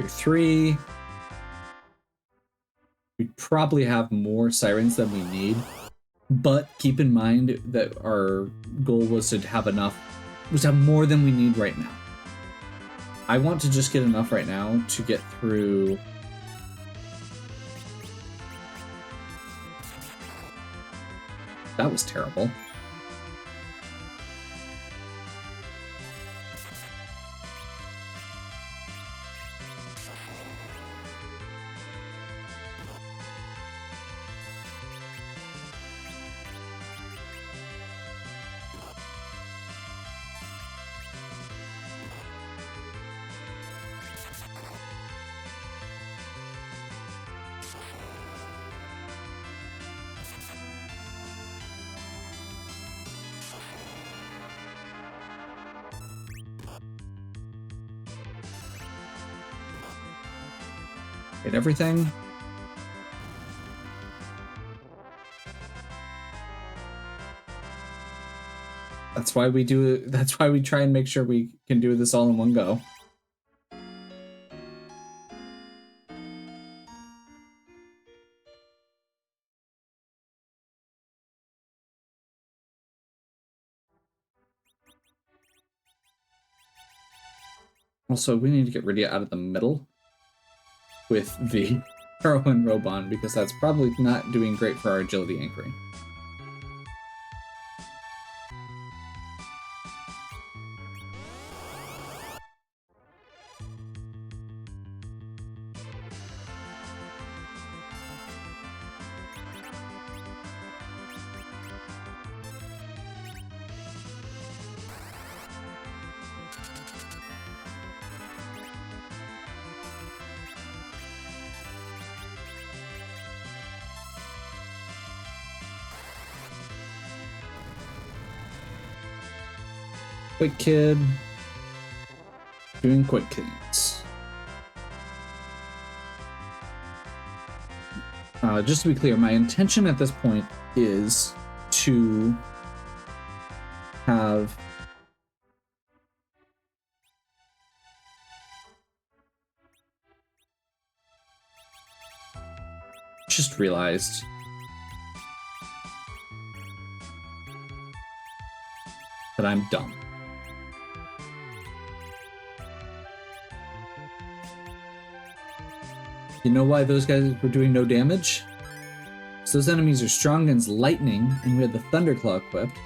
Tier 3. We probably have more sirens than we need, but keep in mind that our goal was to have more than we need right now. I want to just get enough right now to get through. That was terrible. Get everything. That's why we do it. That's why we try and make sure we can do this all in one go. Also, we need to get Rydia out of the middle with the Heroine Robon, because that's probably not doing great for our agility anchoring. Quick Kid. Doing quick things. Just to be clear, my intention at this point is to have just realized that I'm dumb. You know why those guys were doing no damage? So those enemies are strong against lightning, and we had the Thunderclaw equipped.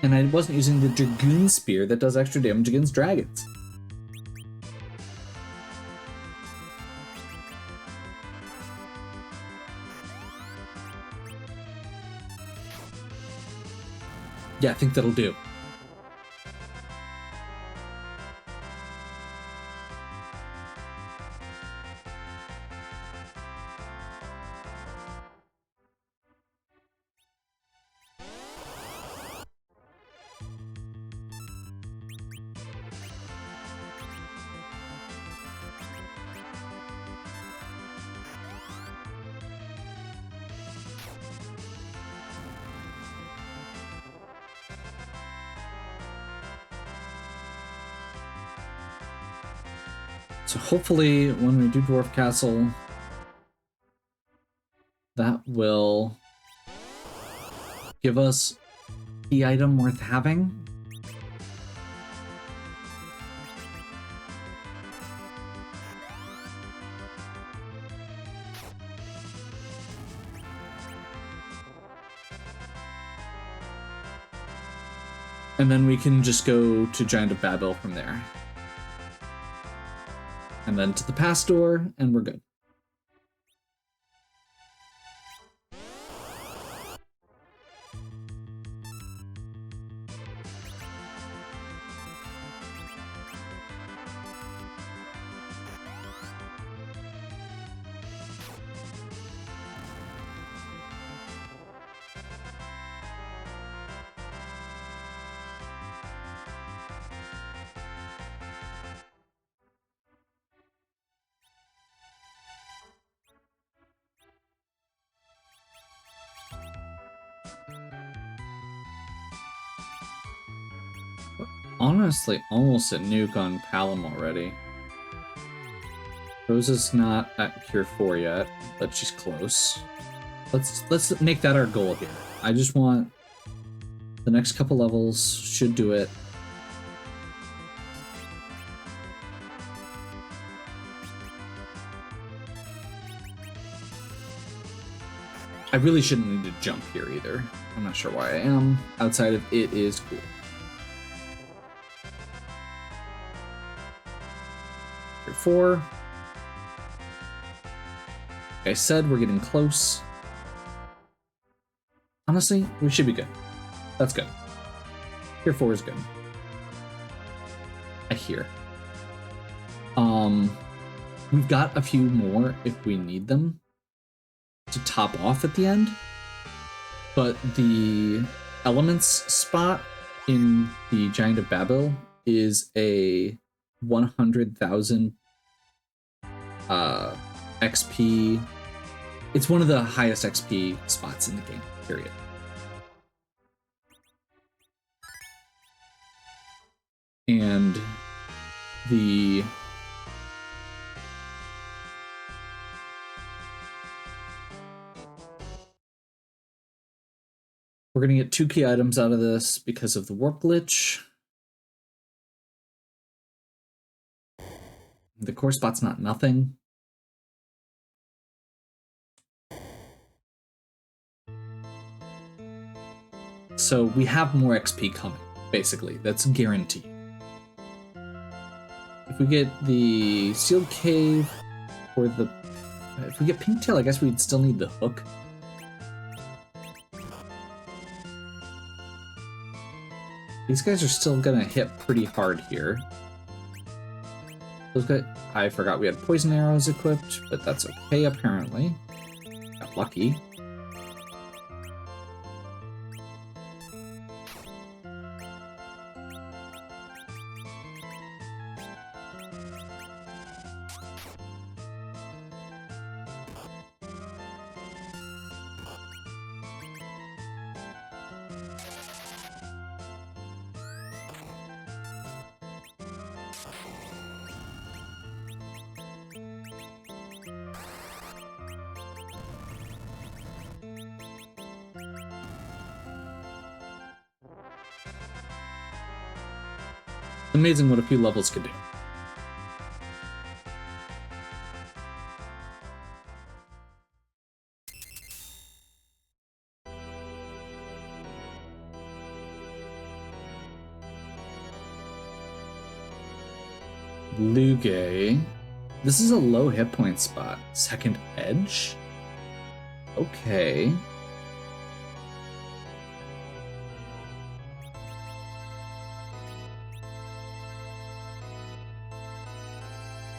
And I wasn't using the Dragoon Spear that does extra damage against dragons. Yeah, I think that'll do. So hopefully when we do Dwarf Castle, that will give us the item worth having. And then we can just go to Giant of Babel from there. And then to the pass door, and we're good. Honestly, almost a nuke on Palom already. Rosa's not at Cure 4 yet, but she's close. Let's make that our goal here. I just want the next couple levels should do it. I really shouldn't need to jump here either. I'm not sure why I am. Outside of it is cool. Cure 4. Like I said, we're getting close. Honestly, we should be good. That's good. Cure 4 is good. I hear. We've got a few more if we need them to top off at the end. But the elements spot in the Giant of Babel is a 100,000 XP. It's one of the highest XP spots in the game, period. And the we're going to get 2 key items out of this because of the warp glitch. The core spot's not nothing. So we have more XP coming, basically. That's guaranteed. If we get the sealed cave or the... If we get Pinktail, I guess we'd still need the hook. These guys are still gonna hit pretty hard here. Those guys, I forgot we had poison arrows equipped, but that's okay apparently. Got lucky. Amazing what a few levels could do. Luge. This is a low hit point spot. Second edge? Okay.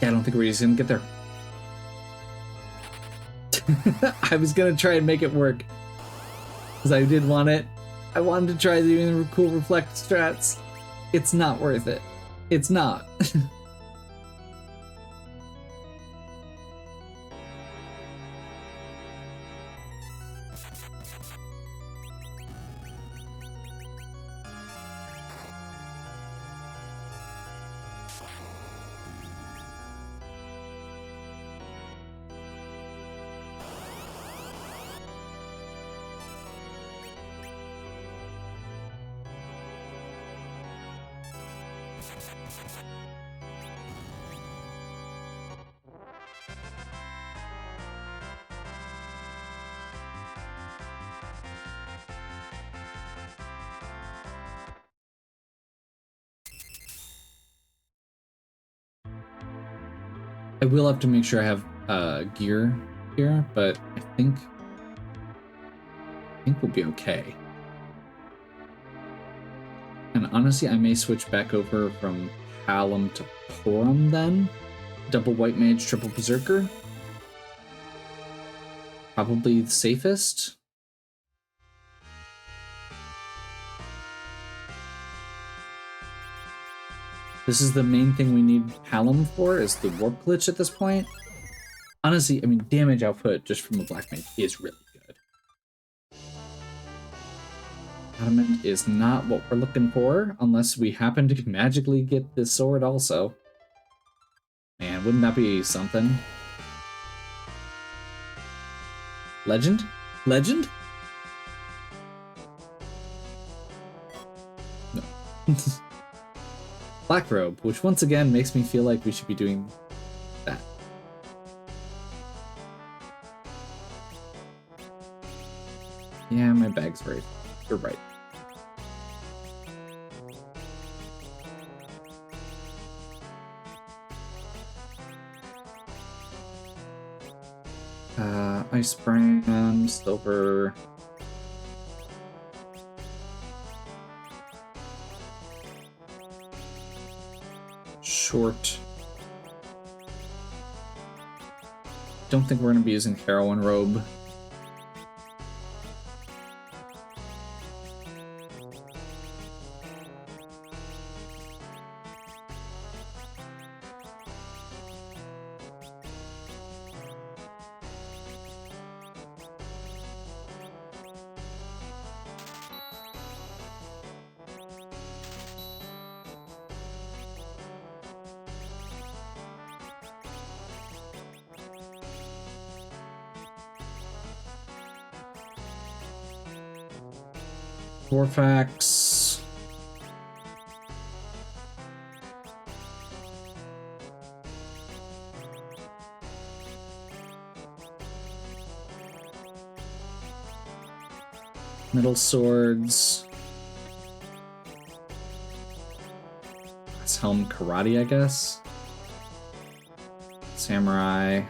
Yeah, I don't think we're just gonna get there. I was gonna try and make it work. Because I did want it. I wanted to try doing the cool reflect strats. It's not worth it. It's not. I will have to make sure I have gear here, but I think we'll be okay. And honestly, I may switch back over from Hallam to Porum then. Double White Mage, triple Berserker. Probably the safest. This is the main thing we need Hallam for, is the warp glitch at this point. Honestly, I mean, damage output just from a Black Mage is really good. Adamant is not what we're looking for, unless we happen to magically get this sword also. Man, wouldn't that be something? Legend? Legend? No. Black robe, which once again makes me feel like we should be doing that. Yeah, my bag's right. You're right. Ice brand, silver. Short. Don't think we're gonna be using heroin robe. Warfax. Metal swords. That's helm karate, I guess. Samurai.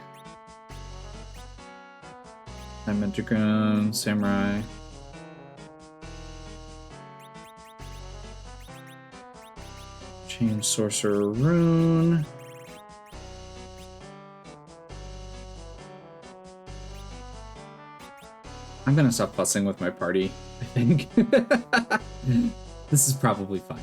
Diamond Dragoon, Samurai. Change Sorcerer Rune. I'm gonna stop fussing with my party, I think. This is probably fine.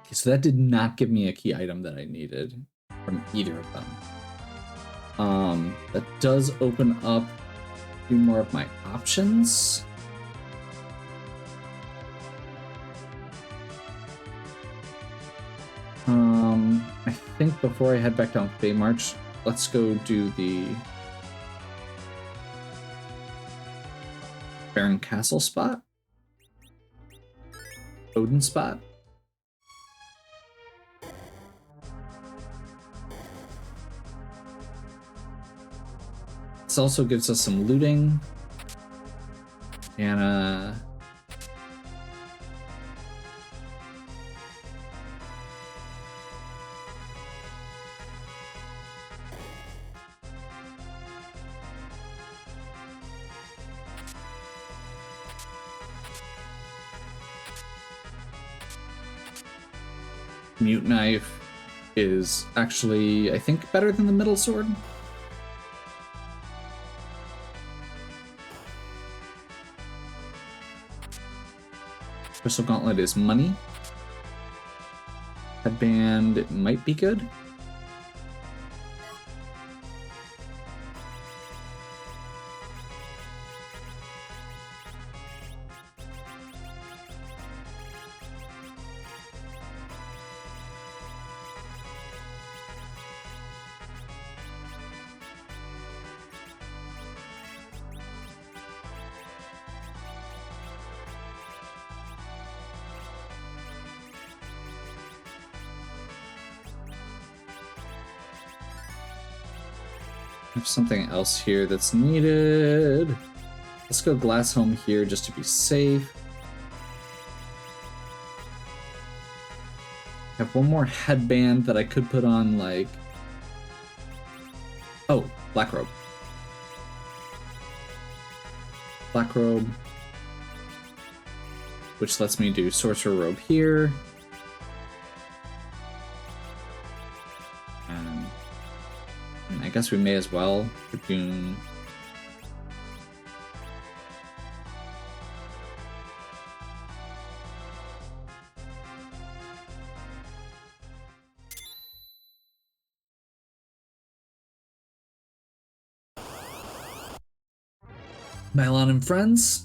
Okay, so that did not give me a key item that I needed from either of them. That does open up a few more of my options. I think before I head back down Bay March, let's go do the Baron Castle spot. Odin spot. This also gives us some looting. And Mute Knife is actually, I think, better than the middle sword. Crystal Gauntlet is money. Headband might be good. There's something else here that's needed. Let's go Glass Home here just to be safe. I have one more headband that I could put on, like... Oh, Black Robe. Black Robe. Which lets me do Sorcerer Robe here. I guess we may as well Dragoon. Nylon and Friends.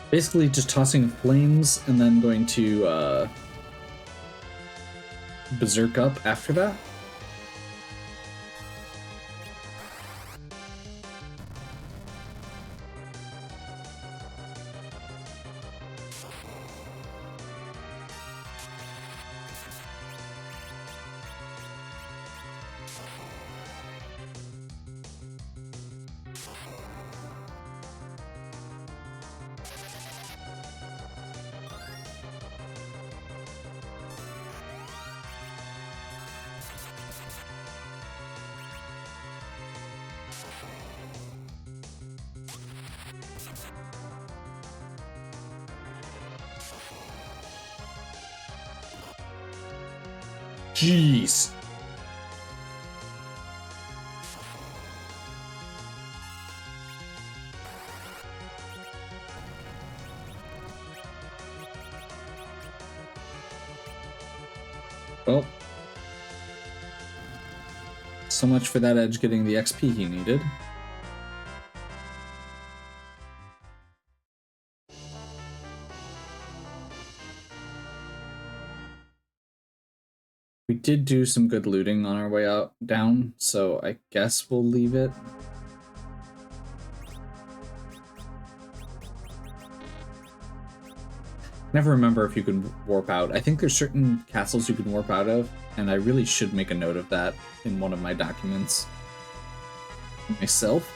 Basically just tossing flames and then going to berserk up after that. Jeez. Well, so much for that edge getting the XP he needed. We did do some good looting on our way out down, so I guess we'll leave it. Never remember if you can warp out. I think there's certain castles you can warp out of, and I really should make a note of that in one of my documents myself.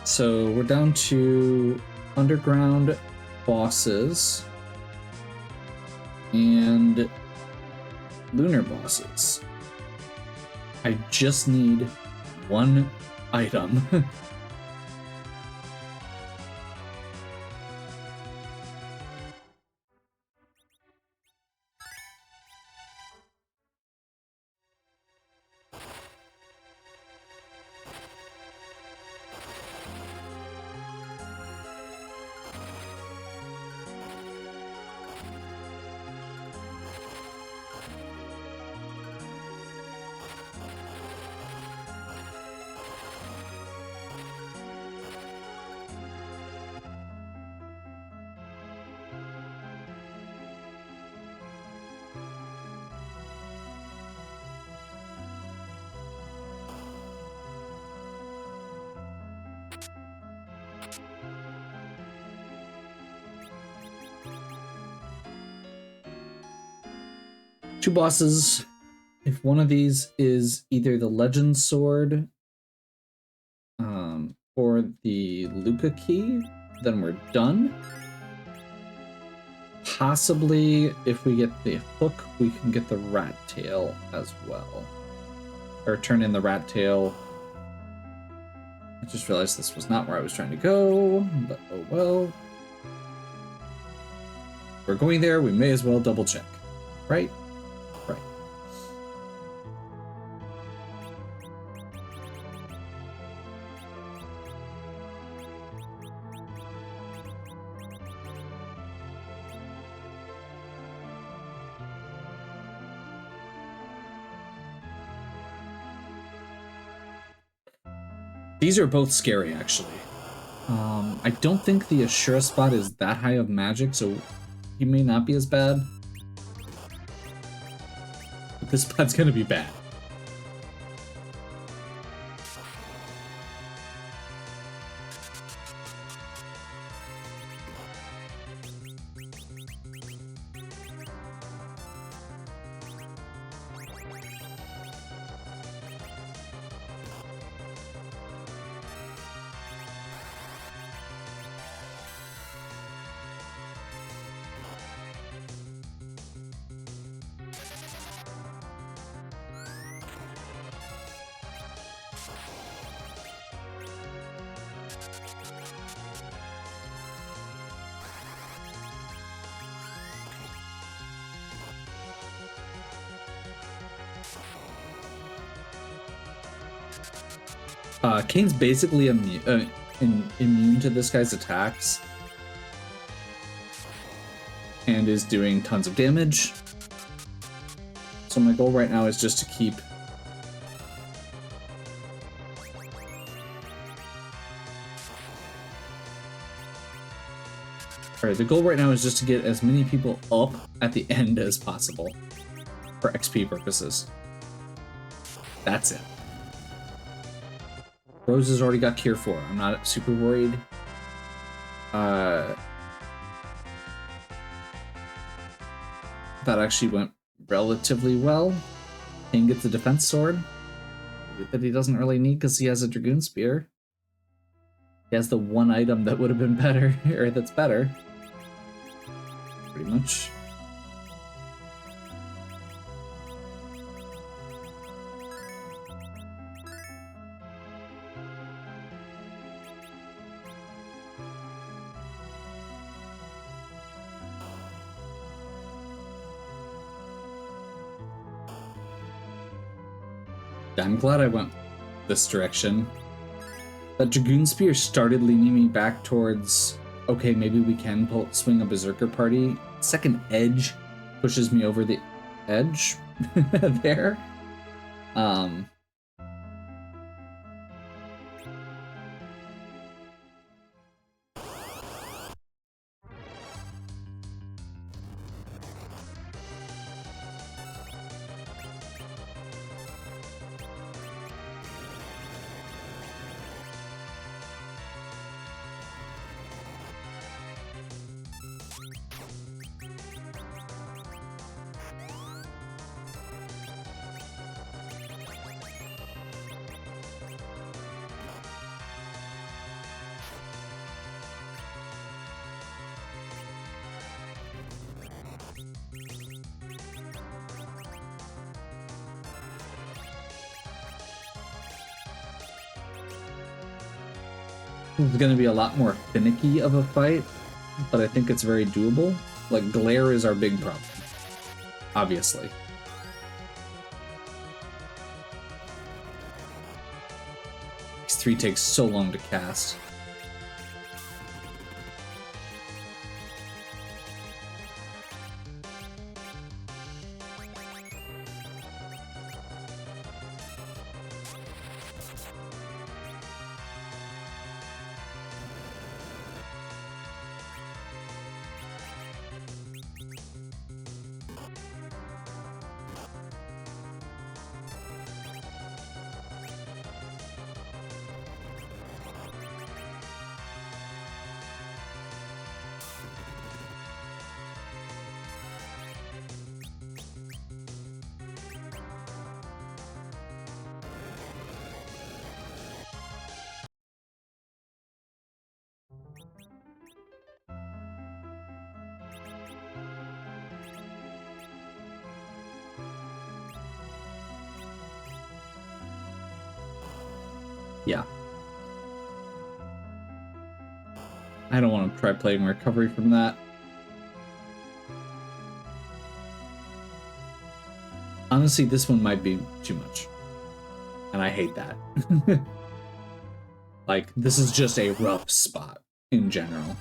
So we're down to underground bosses and lunar bosses. I just need one item. Two bosses. If one of these is either the Legend Sword or the Luca Key, then we're done. Possibly, if we get the hook, we can get the Rat Tail as well. Or turn in the Rat Tail. I just realized this was not where I was trying to go, but oh well. We're going there, we may as well double check, right? Right. These are both scary, actually. I don't think the Ashura spot is that high of magic, so he may not be as bad. But this spot's gonna be bad. Kane's basically immune to this guy's attacks and is doing tons of damage. So my goal right now is just to keep Alright, the goal right now is just to get as many people up at the end as possible for XP purposes. That's it. Rose has already got Cure 4. I'm not super worried. That actually went relatively well. Kane gets the defense sword that he doesn't really need because he has a Dragoon Spear. He has the one item that would have been better, or that's better. Pretty much. I'm glad I went this direction. That Dragoon Spear started leaning me back towards, okay, maybe we can swing a Berserker party. Second Edge pushes me over the edge there. It's going to be a lot more finicky of a fight, but I think it's very doable. Like, glare is our big problem, obviously. X3 takes so long to cast. Yeah. I don't want to try playing recovery from that. Honestly, this one might be too much. And I hate that. Like, this is just a rough spot in general.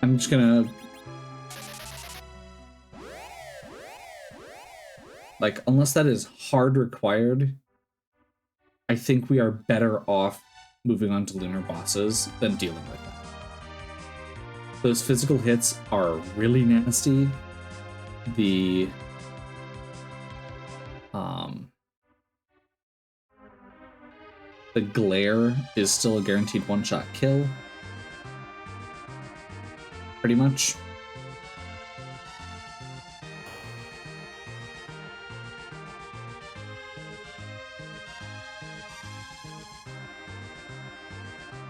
I'm just gonna... Like, unless that is hard required, I think we are better off moving on to lunar bosses than dealing with them. Those physical hits are really nasty. The... The glare is still a guaranteed one-shot kill. Pretty much.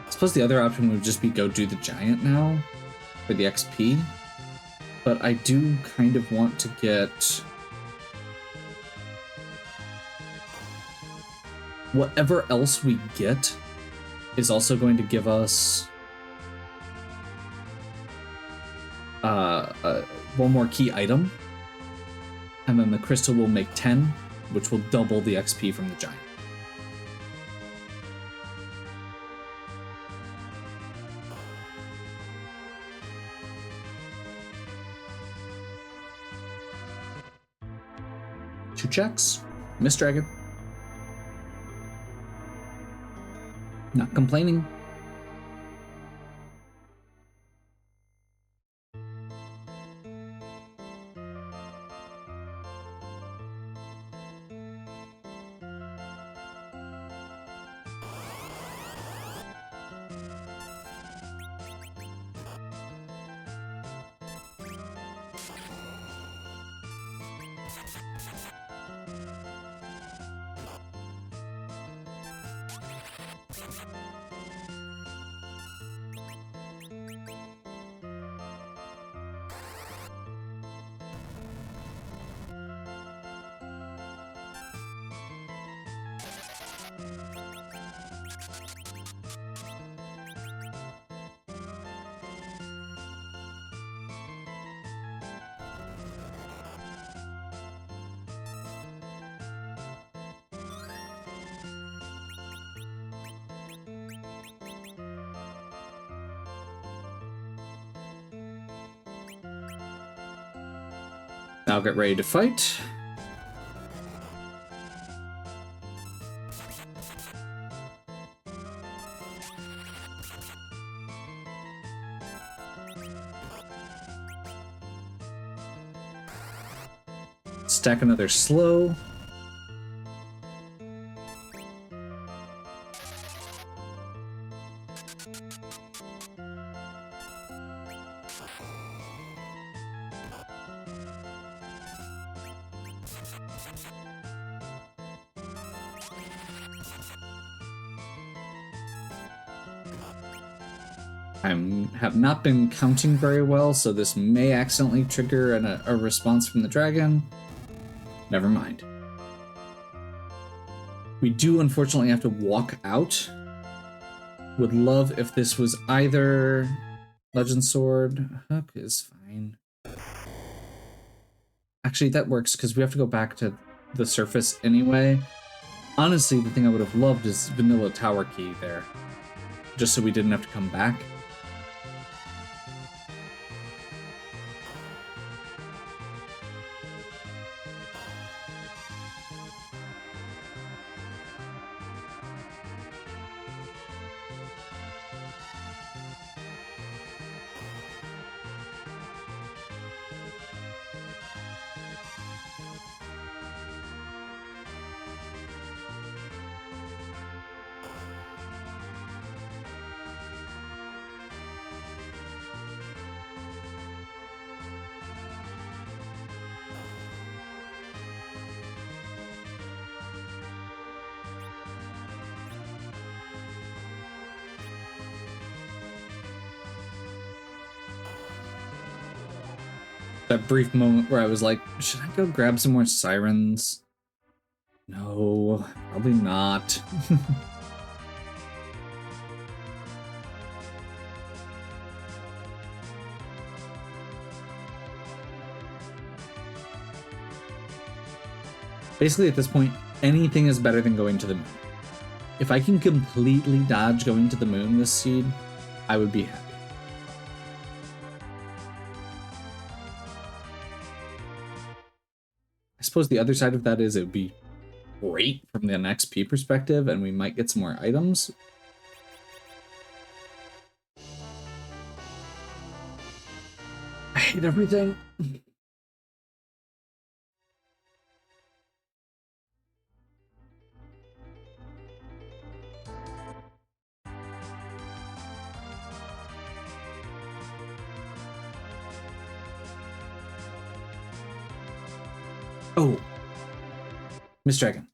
I suppose the other option would just be go do the giant now for the XP. But I do kind of want to get whatever else we get is also going to give us one more key item, and then the crystal will make 10, which will double the XP from the giant. Two checks. Miss Dragon. Not complaining. Now get ready to fight. Stack another slow. Have not been counting very well, so this may accidentally trigger a response from the dragon. Never mind. We do unfortunately have to walk out. Would love if this was either Legend Sword. Hook is fine. Actually, that works because we have to go back to the surface anyway. Honestly, the thing I would have loved is vanilla tower key there, just so we didn't have to come back. That brief moment where I was like, should I go grab some more sirens? No, probably not. Basically, at this point, anything is better than going to the moon. If I can completely dodge going to the moon this seed, I would be happy. I suppose the other side of that is it would be great from an XP perspective, and we might get some more items. I hate everything. Oh, Miss Dragon.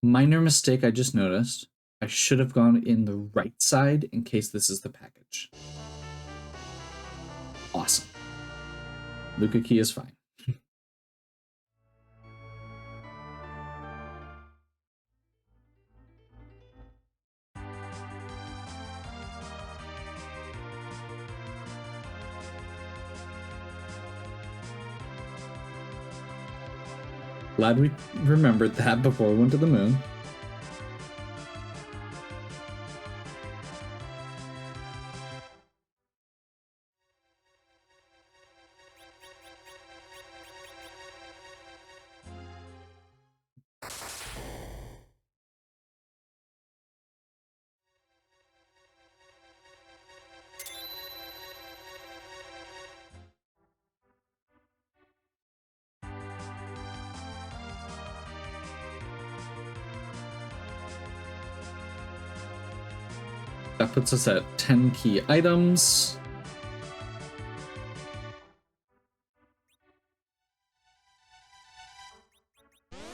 Minor mistake I just noticed. I should have gone in the right side in case this is the package. Awesome. Luca key is fine. Glad we remembered that before we went to the moon. That puts us at 10 key items.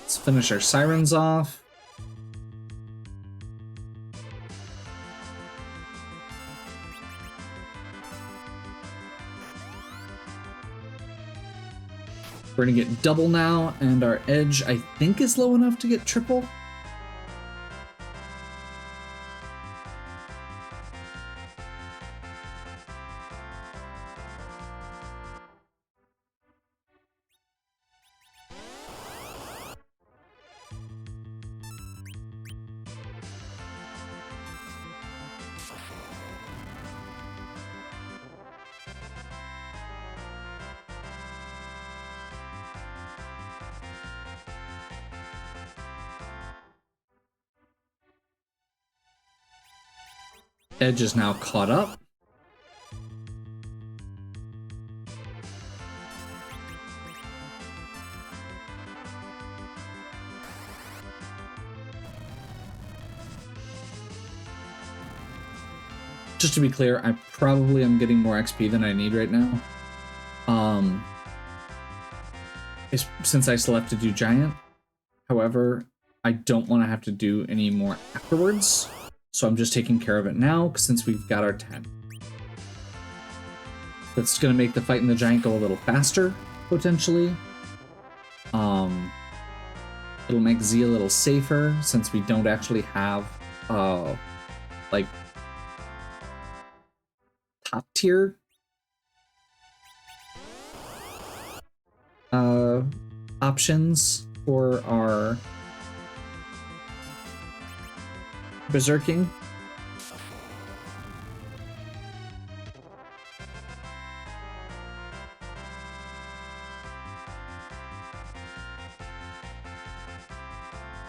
Let's finish our sirens off. We're gonna get double now, and our edge, I think, is low enough to get triple. Edge is now caught up. Just to be clear, I probably am getting more XP than I need right now. Since I still have to do Giant. However, I don't want to have to do any more afterwards. So I'm just taking care of it now, since we've got our 10. That's going to make the fight in the Giant go a little faster, potentially. It'll make Z a little safer, since we don't actually have, like, top tier options for our berserking.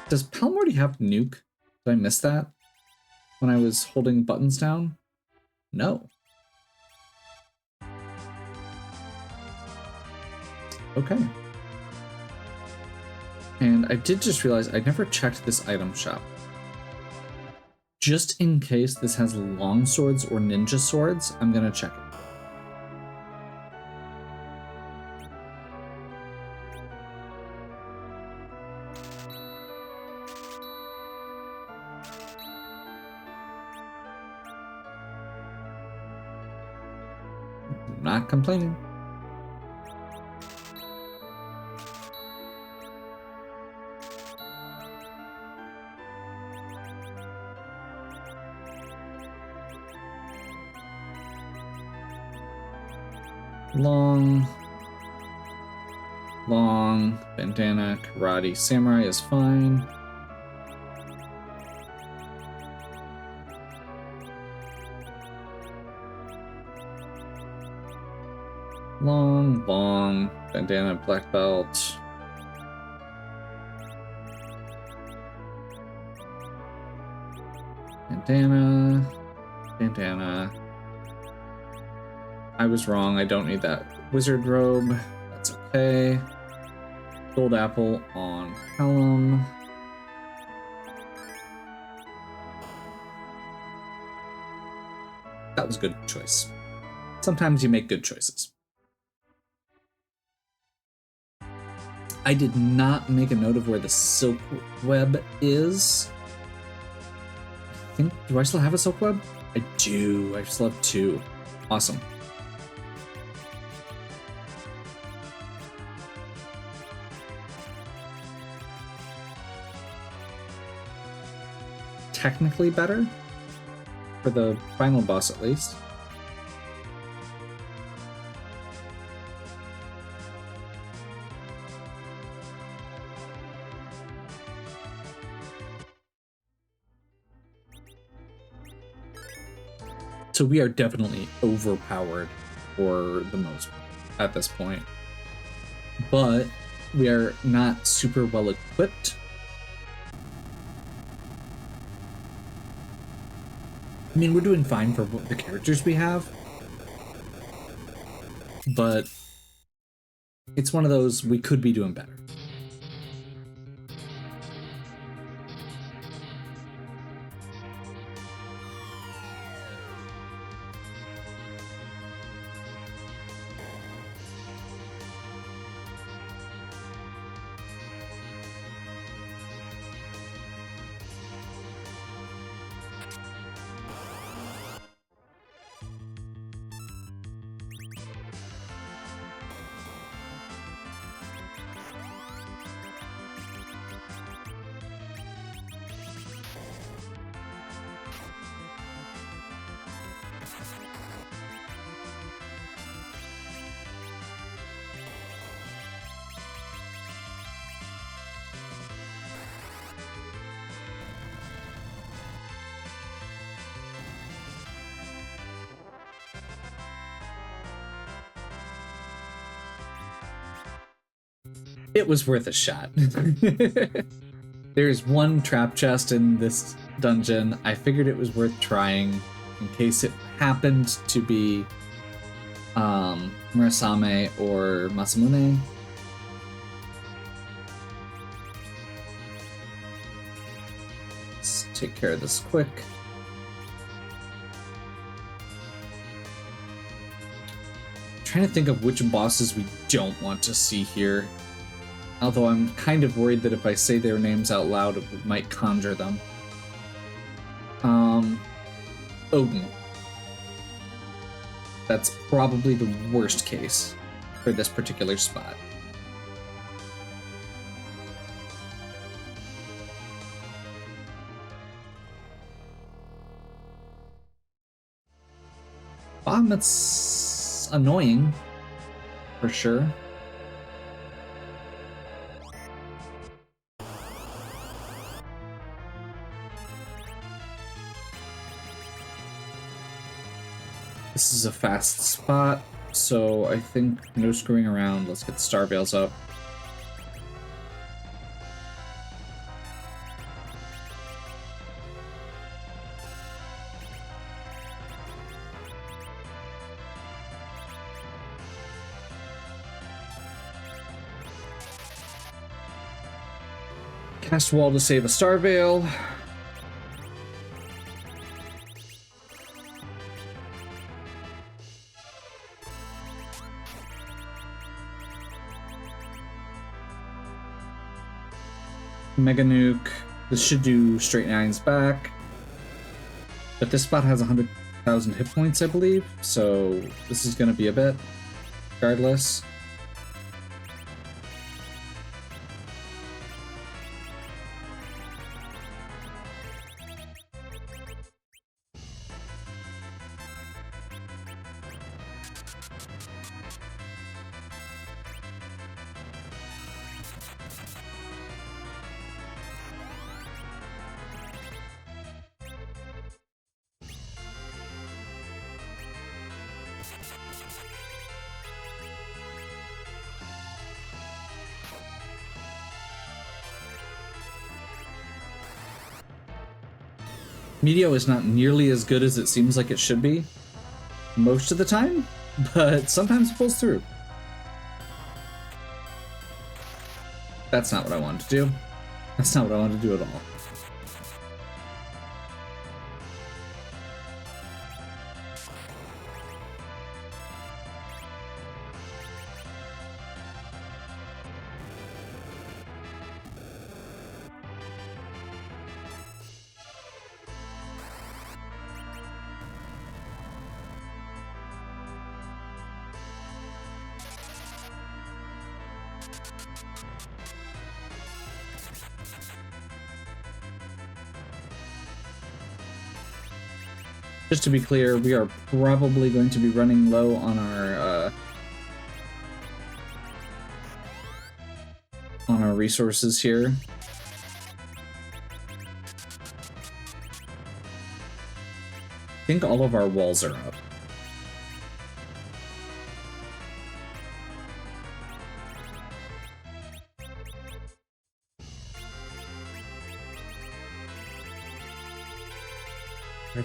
Does Palm already have nuke? Did I miss that when I was holding buttons down? No. Okay. And I did just realize I never checked this item shop. Just in case this has long swords or ninja swords, I'm gonna check it. Not complaining. Long, bandana, karate, samurai is fine. Long, bandana, black belt. Bandana. I was wrong. I don't need that wizard robe. That's okay. Gold apple on Callum. That was a good choice. Sometimes you make good choices. I did not make a note of where the silk web is. I think, do I still have a silk web? I do. I still have 2. Awesome. Technically better for the final boss, at least. So we are definitely overpowered for the most part at this point. But we are not super well equipped. I mean, we're doing fine for the characters we have. But it's one of those, we could be doing better. It was worth a shot. There's one trap chest in this dungeon. I figured it was worth trying in case it happened to be Murasame or Masamune. Let's take care of this quick. Trying to think of which bosses we don't want to see here. Although I'm kind of worried that if I say their names out loud, it might conjure them. Odin. That's probably the worst case for this particular spot. That's annoying, for sure. This is a fast spot, so I think no screwing around. Let's get the Star Veils up. Cast Wall to save a Star Veil. Mega Nuke. This should do straight 9s back. But this spot has 100,000 hit points, I believe, so this is going to be a bit, regardless. Meteor is not nearly as good as it seems like it should be most of the time, but sometimes it pulls through. That's not what I wanted to do. That's not what I wanted to do at all. Just to be clear, we are probably going to be running low on our resources here. I think all of our walls are up.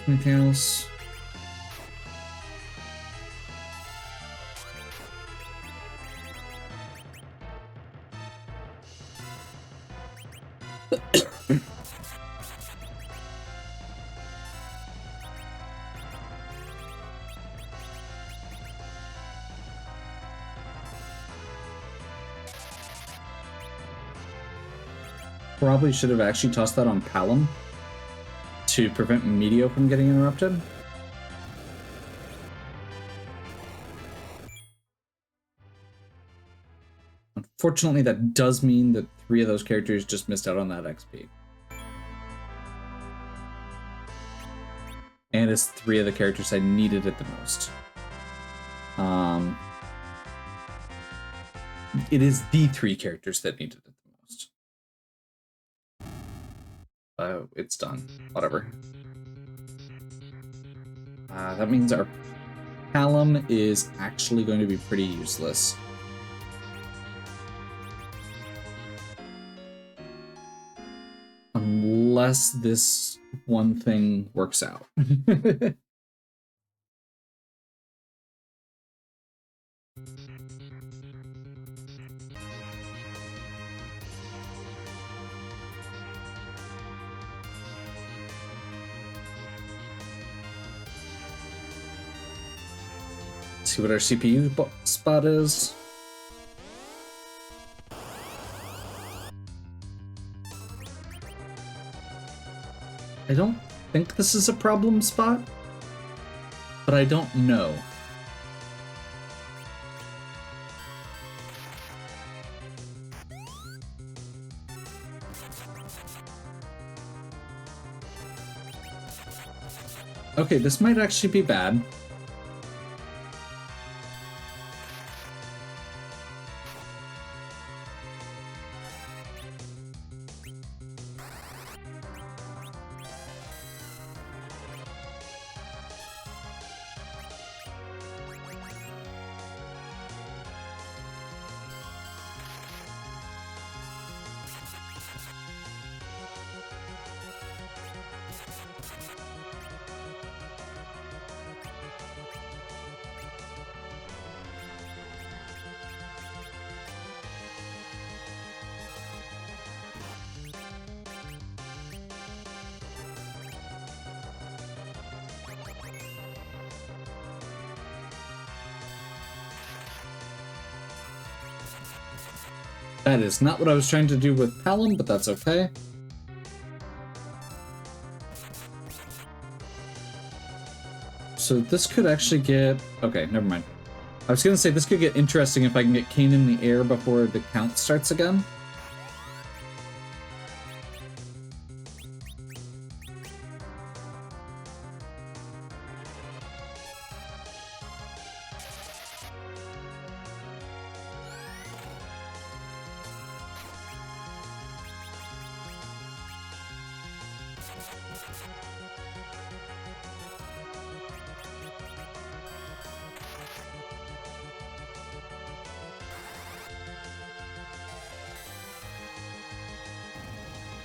Anything else? Probably should have actually tossed that on Palom to prevent Meteor from getting interrupted. Unfortunately, that does mean that 3 of those characters just missed out on that XP. And it's 3 of the characters I needed it the most. It is the 3 characters that needed it the most. It's done. Whatever. That means our Palom is actually going to be pretty useless. Unless this one thing works out. See what our CPU spot is. I don't think this is a problem spot, but I don't know. Okay, this might actually be bad. That is not what I was trying to do with Palom, but that's okay. So this could actually get... Okay, never mind. I was going to say this could get interesting if I can get Kane in the air before the count starts again.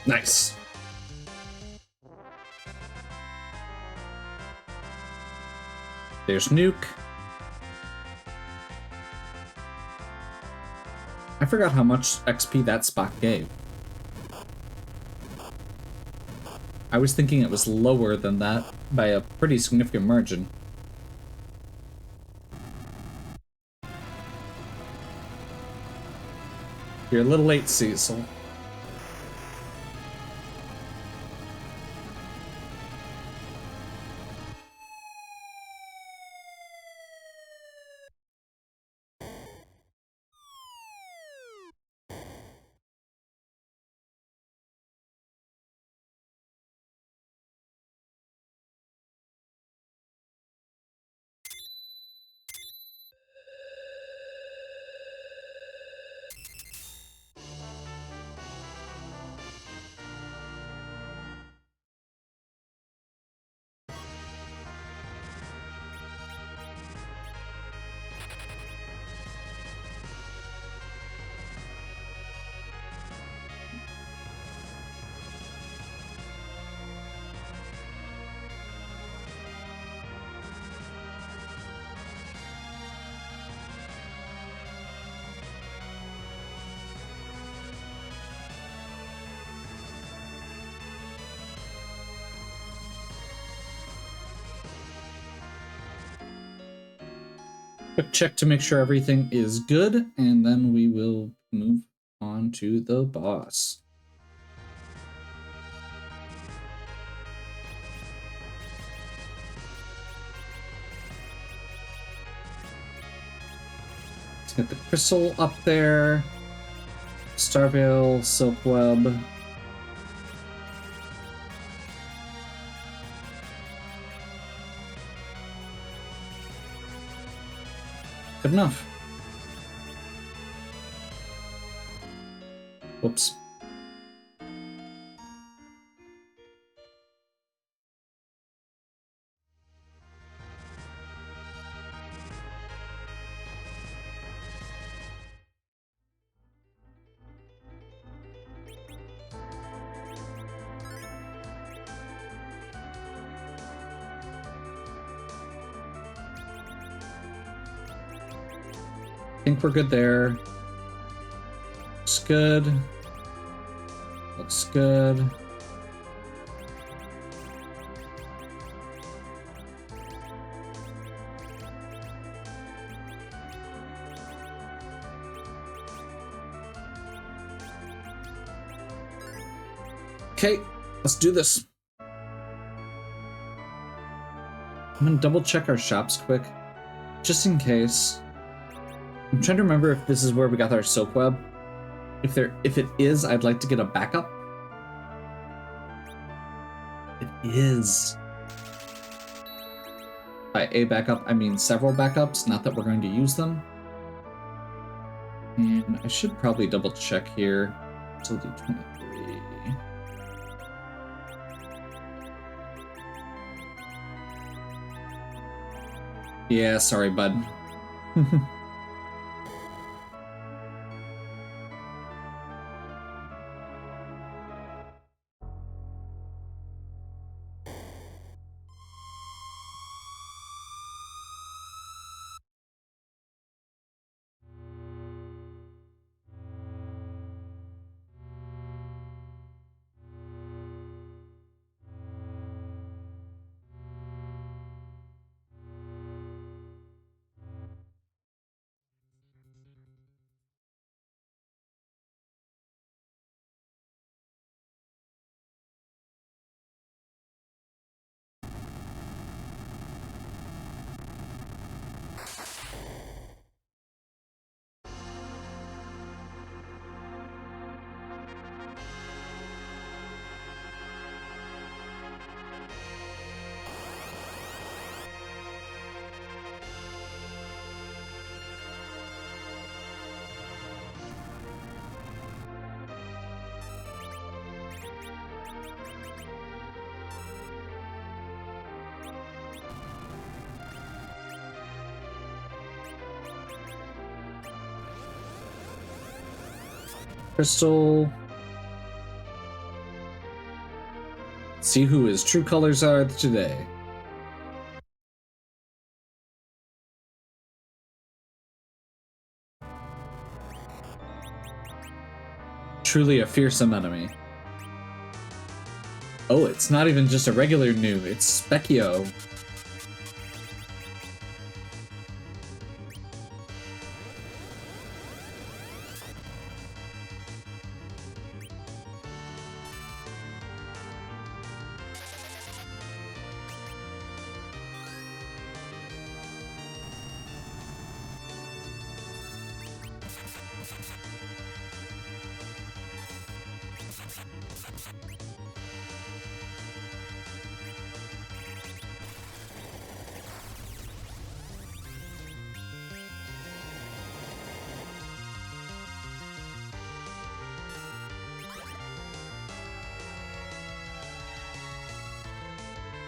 Nice. There's Nuke. I forgot how much XP that spot gave. I was thinking it was lower than that by a pretty significant margin. You're a little late, Cecil. Quick check to make sure everything is good, and then we will move on to the boss. Let's get the crystal up there. Starveil, Silkweb. Good enough. Whoops. I think we're good there. Looks good. Looks good. Okay, let's do this. I'm gonna double check our shops quick, just in case. I'm trying to remember if this is where we got our soap web. If it is, I'd like to get a backup. It is. By a backup, I mean several backups, not that we're going to use them. And I should probably double check here. Facility 23. Yeah, sorry, bud. Crystal. See who his true colors are today. Truly a fearsome enemy. Oh, it's not even just a regular new, it's Specchio.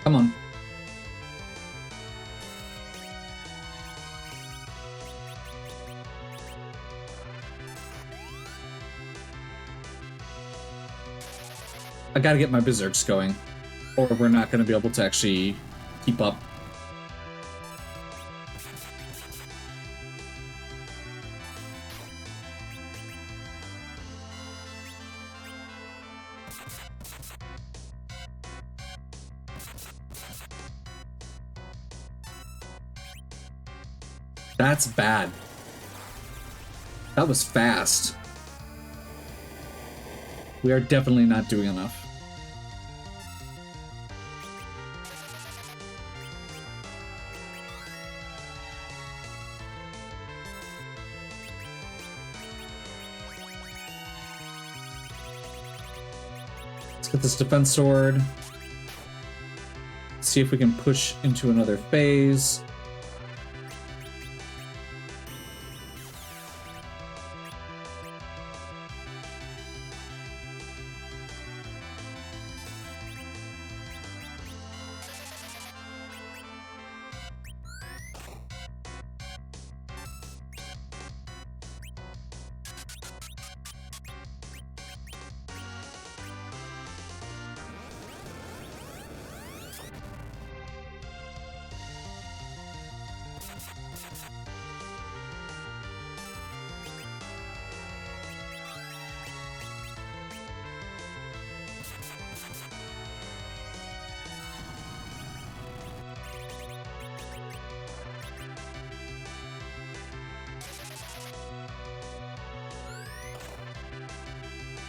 Come on. I gotta get my berserks going, or we're not gonna be able to actually keep up. That's bad. That was fast. We are definitely not doing enough. Let's get this defense sword. See if we can push into another phase.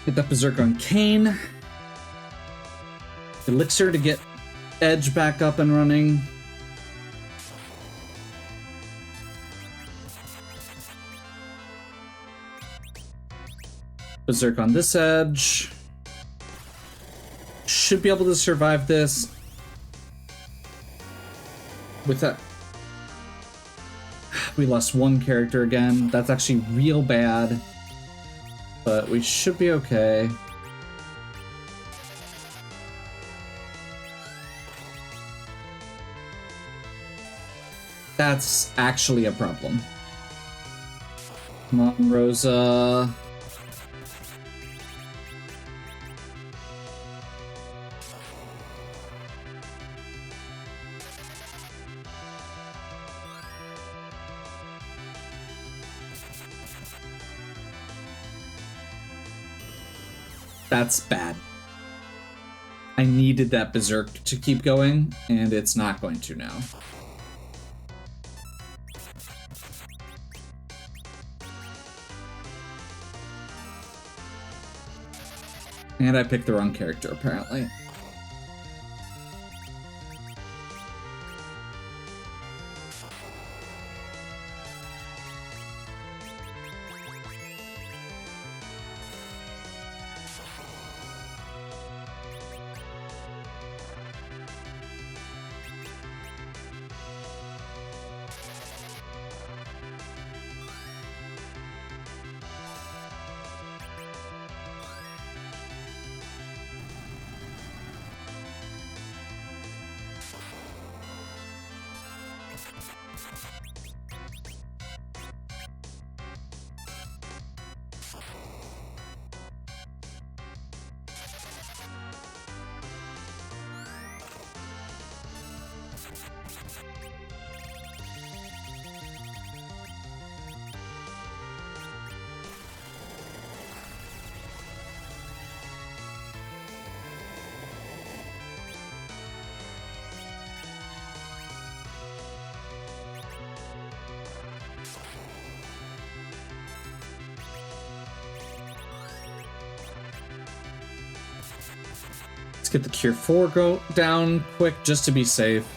Get that Berserk on Kane. Elixir to get Edge back up and running. Berserk on this Edge. Should be able to survive this. With that, we lost one character again. That's actually real bad. But we should be okay. That's actually a problem. Come on, Rosa. That's bad. I needed that Berserk to keep going, and it's not going to now. And I picked the wrong character, apparently. Let's get the Cure 4 down quick just to be safe.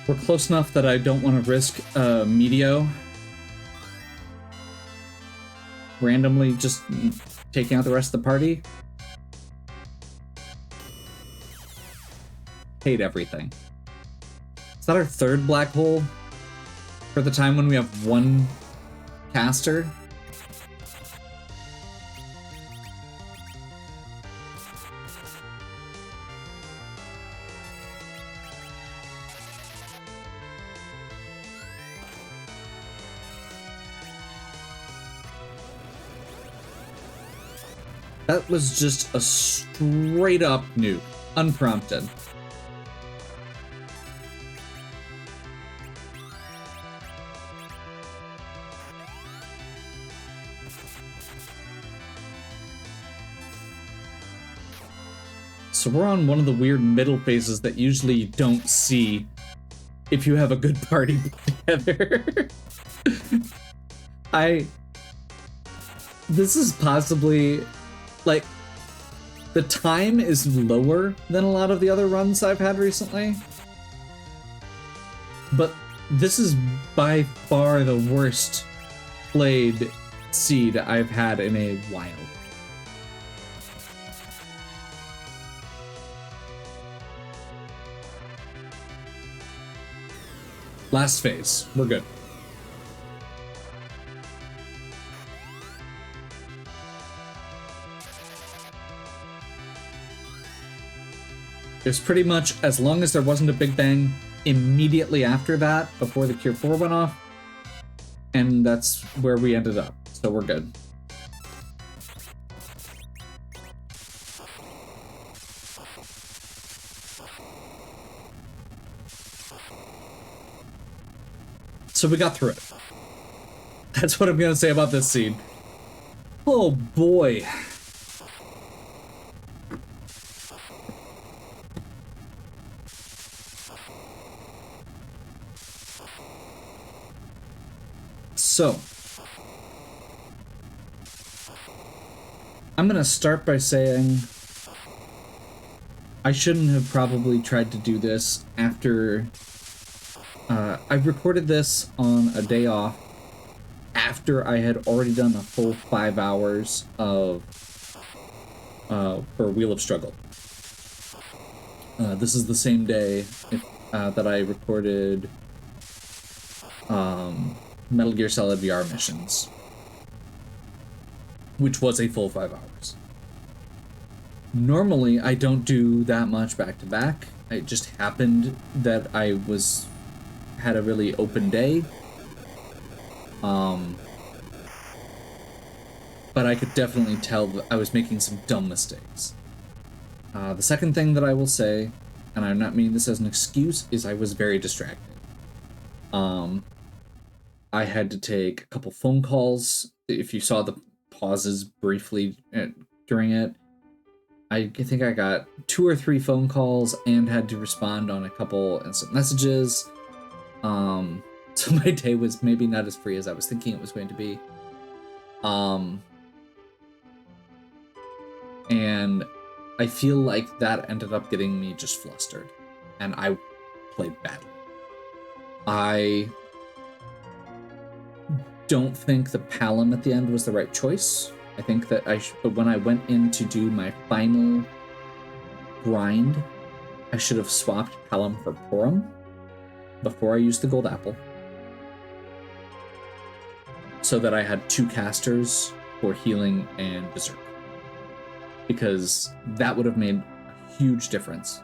We're close enough that I don't want to risk Meteo. Randomly just taking out the rest of the party. Hate everything. Is that our third black hole? For the time when we have one caster? That was just a straight up nuke, unprompted. So we're on one of the weird middle phases that usually you don't see if you have a good party together. This is possibly, like, the time is lower than a lot of the other runs I've had recently. But this is by far the worst played seed I've had in a while. Last phase. We're good. It was pretty much, as long as there wasn't a big bang immediately after that, before the Cure 4 went off, and that's where we ended up. So we're good. So we got through it. That's what I'm gonna say about this scene. Oh boy. So, I'm gonna start by saying I shouldn't have probably tried to do this after I recorded this on a day off after I had already done a full 5 hours of for Wheel of Struggle. This is the same day that I recorded Metal Gear Solid VR Missions, which was a full 5 hours. Normally, I don't do that much back to back. It just happened that I had a really open day. But I could definitely tell that I was making some dumb mistakes. The second thing that I will say, and I'm not meaning this as an excuse, is I was very distracted. I had to take a couple phone calls. If you saw the pauses briefly during it, I think I got 2 or 3 phone calls and had to respond on a couple instant messages. So my day was maybe not as free as I was thinking it was going to be. And I feel like that ended up getting me just flustered, and I played badly. I don't think the Palom at the end was the right choice. I think that when I went in to do my final grind, I should have swapped Palom for Porum before I used the gold apple, so that I had 2 casters for healing and berserk, because that would have made a huge difference,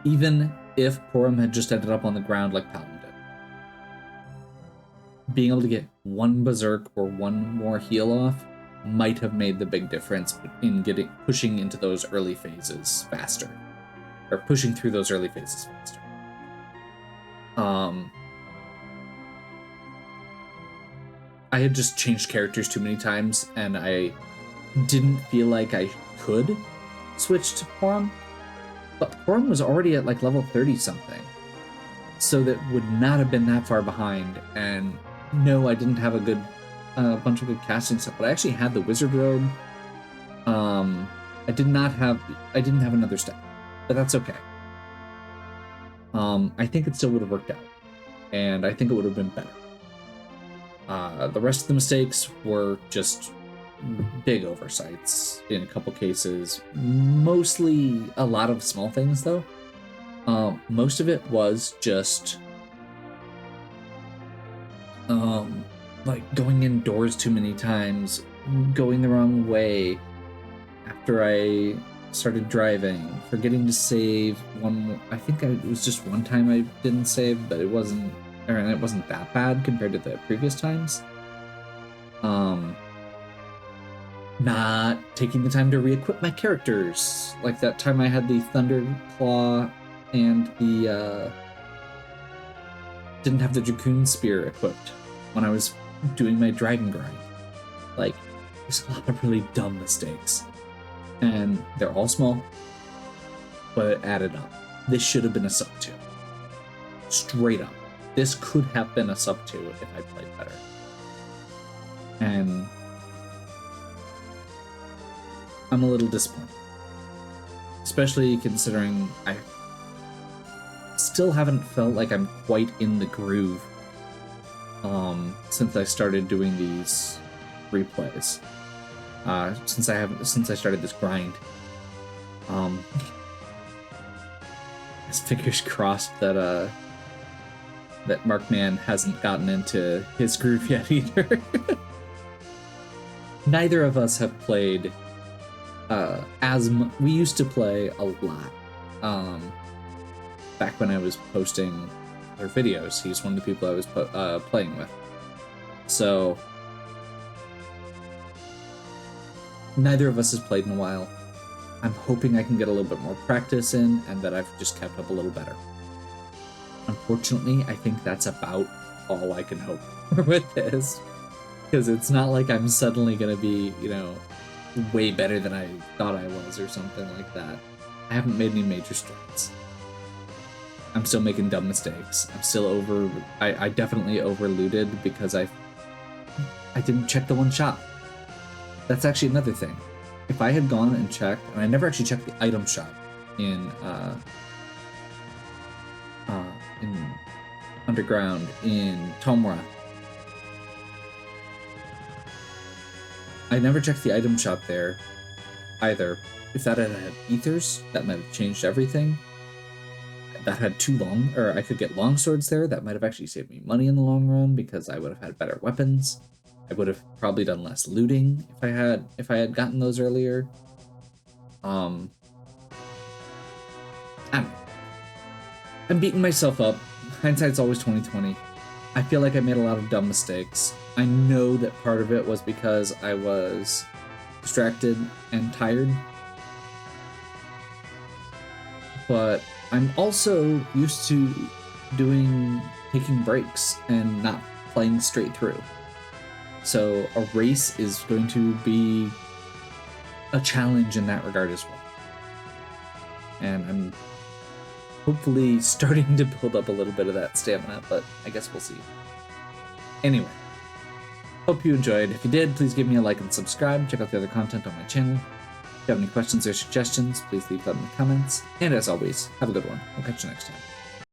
even if Porum had just ended up on the ground like Palom did. Being able to get 1 berserk or 1 more heal off might have made the big difference in pushing into those early phases faster, or pushing through those early phases faster. I had just changed characters too many times, and I didn't feel like I could switch to Porum, but Porum was already at like level 30 something, so that would not have been that far behind. And no, I didn't have a bunch of good casting stuff, but I actually had the Wizard Robe, I didn't have another step, but that's okay. I think it still would have worked out, and I think it would have been better. The rest of the mistakes were just big oversights in a couple cases. Mostly a lot of small things, though. Most of it was just like going indoors too many times, going the wrong way after I started driving, forgetting to save I think it was just one time I didn't save, but it wasn't that bad compared to the previous times. Not taking the time to re-equip my characters, like that time I had the Thunder Claw and the didn't have the Dracoon Spear equipped when I was doing my Dragon Grind. Like, there's a lot of really dumb mistakes, and they're all small, but it added up. This should have been a sub 2. Straight up. This could have been a sub 2 if I played better. And I'm a little disappointed. Especially considering I still haven't felt like I'm quite in the groove since I started doing these replays. Since I started this grind. His fingers crossed that that Markman hasn't gotten into his groove yet either. Neither of us have played we used to play a lot. Back when I was posting their videos, he's one of the people I was playing with. So neither of us has played in a while. I'm hoping I can get a little bit more practice in, and that I've just kept up a little better. Unfortunately, I think that's about all I can hope for with this, because it's not like I'm suddenly going to be, way better than I thought I was or something like that. I haven't made any major strides. I'm still making dumb mistakes. I'm still I definitely overlooted because I didn't check the one shop. That's actually another thing. If I had gone and checked, and I never actually checked the item shop in Underground in Tomra. I never checked the item shop there either. If that had ethers, that might have changed everything. That had I could get long swords there. That might have actually saved me money in the long run because I would have had better weapons. I would have probably done less looting if I had gotten those earlier. I don't know. I'm beating myself up. Hindsight's always 20/20. I feel like I made a lot of dumb mistakes. I know that part of it was because I was distracted and tired. But I'm also used to taking breaks and not playing straight through. So a race is going to be a challenge in that regard as well. And I'm hopefully starting to build up a little bit of that stamina, but I guess we'll see. Anyway, hope you enjoyed. If you did, please give me a like and subscribe. Check out the other content on my channel. If you have any questions or suggestions, please leave them in the comments. And as always, have a good one. We'll catch you next time.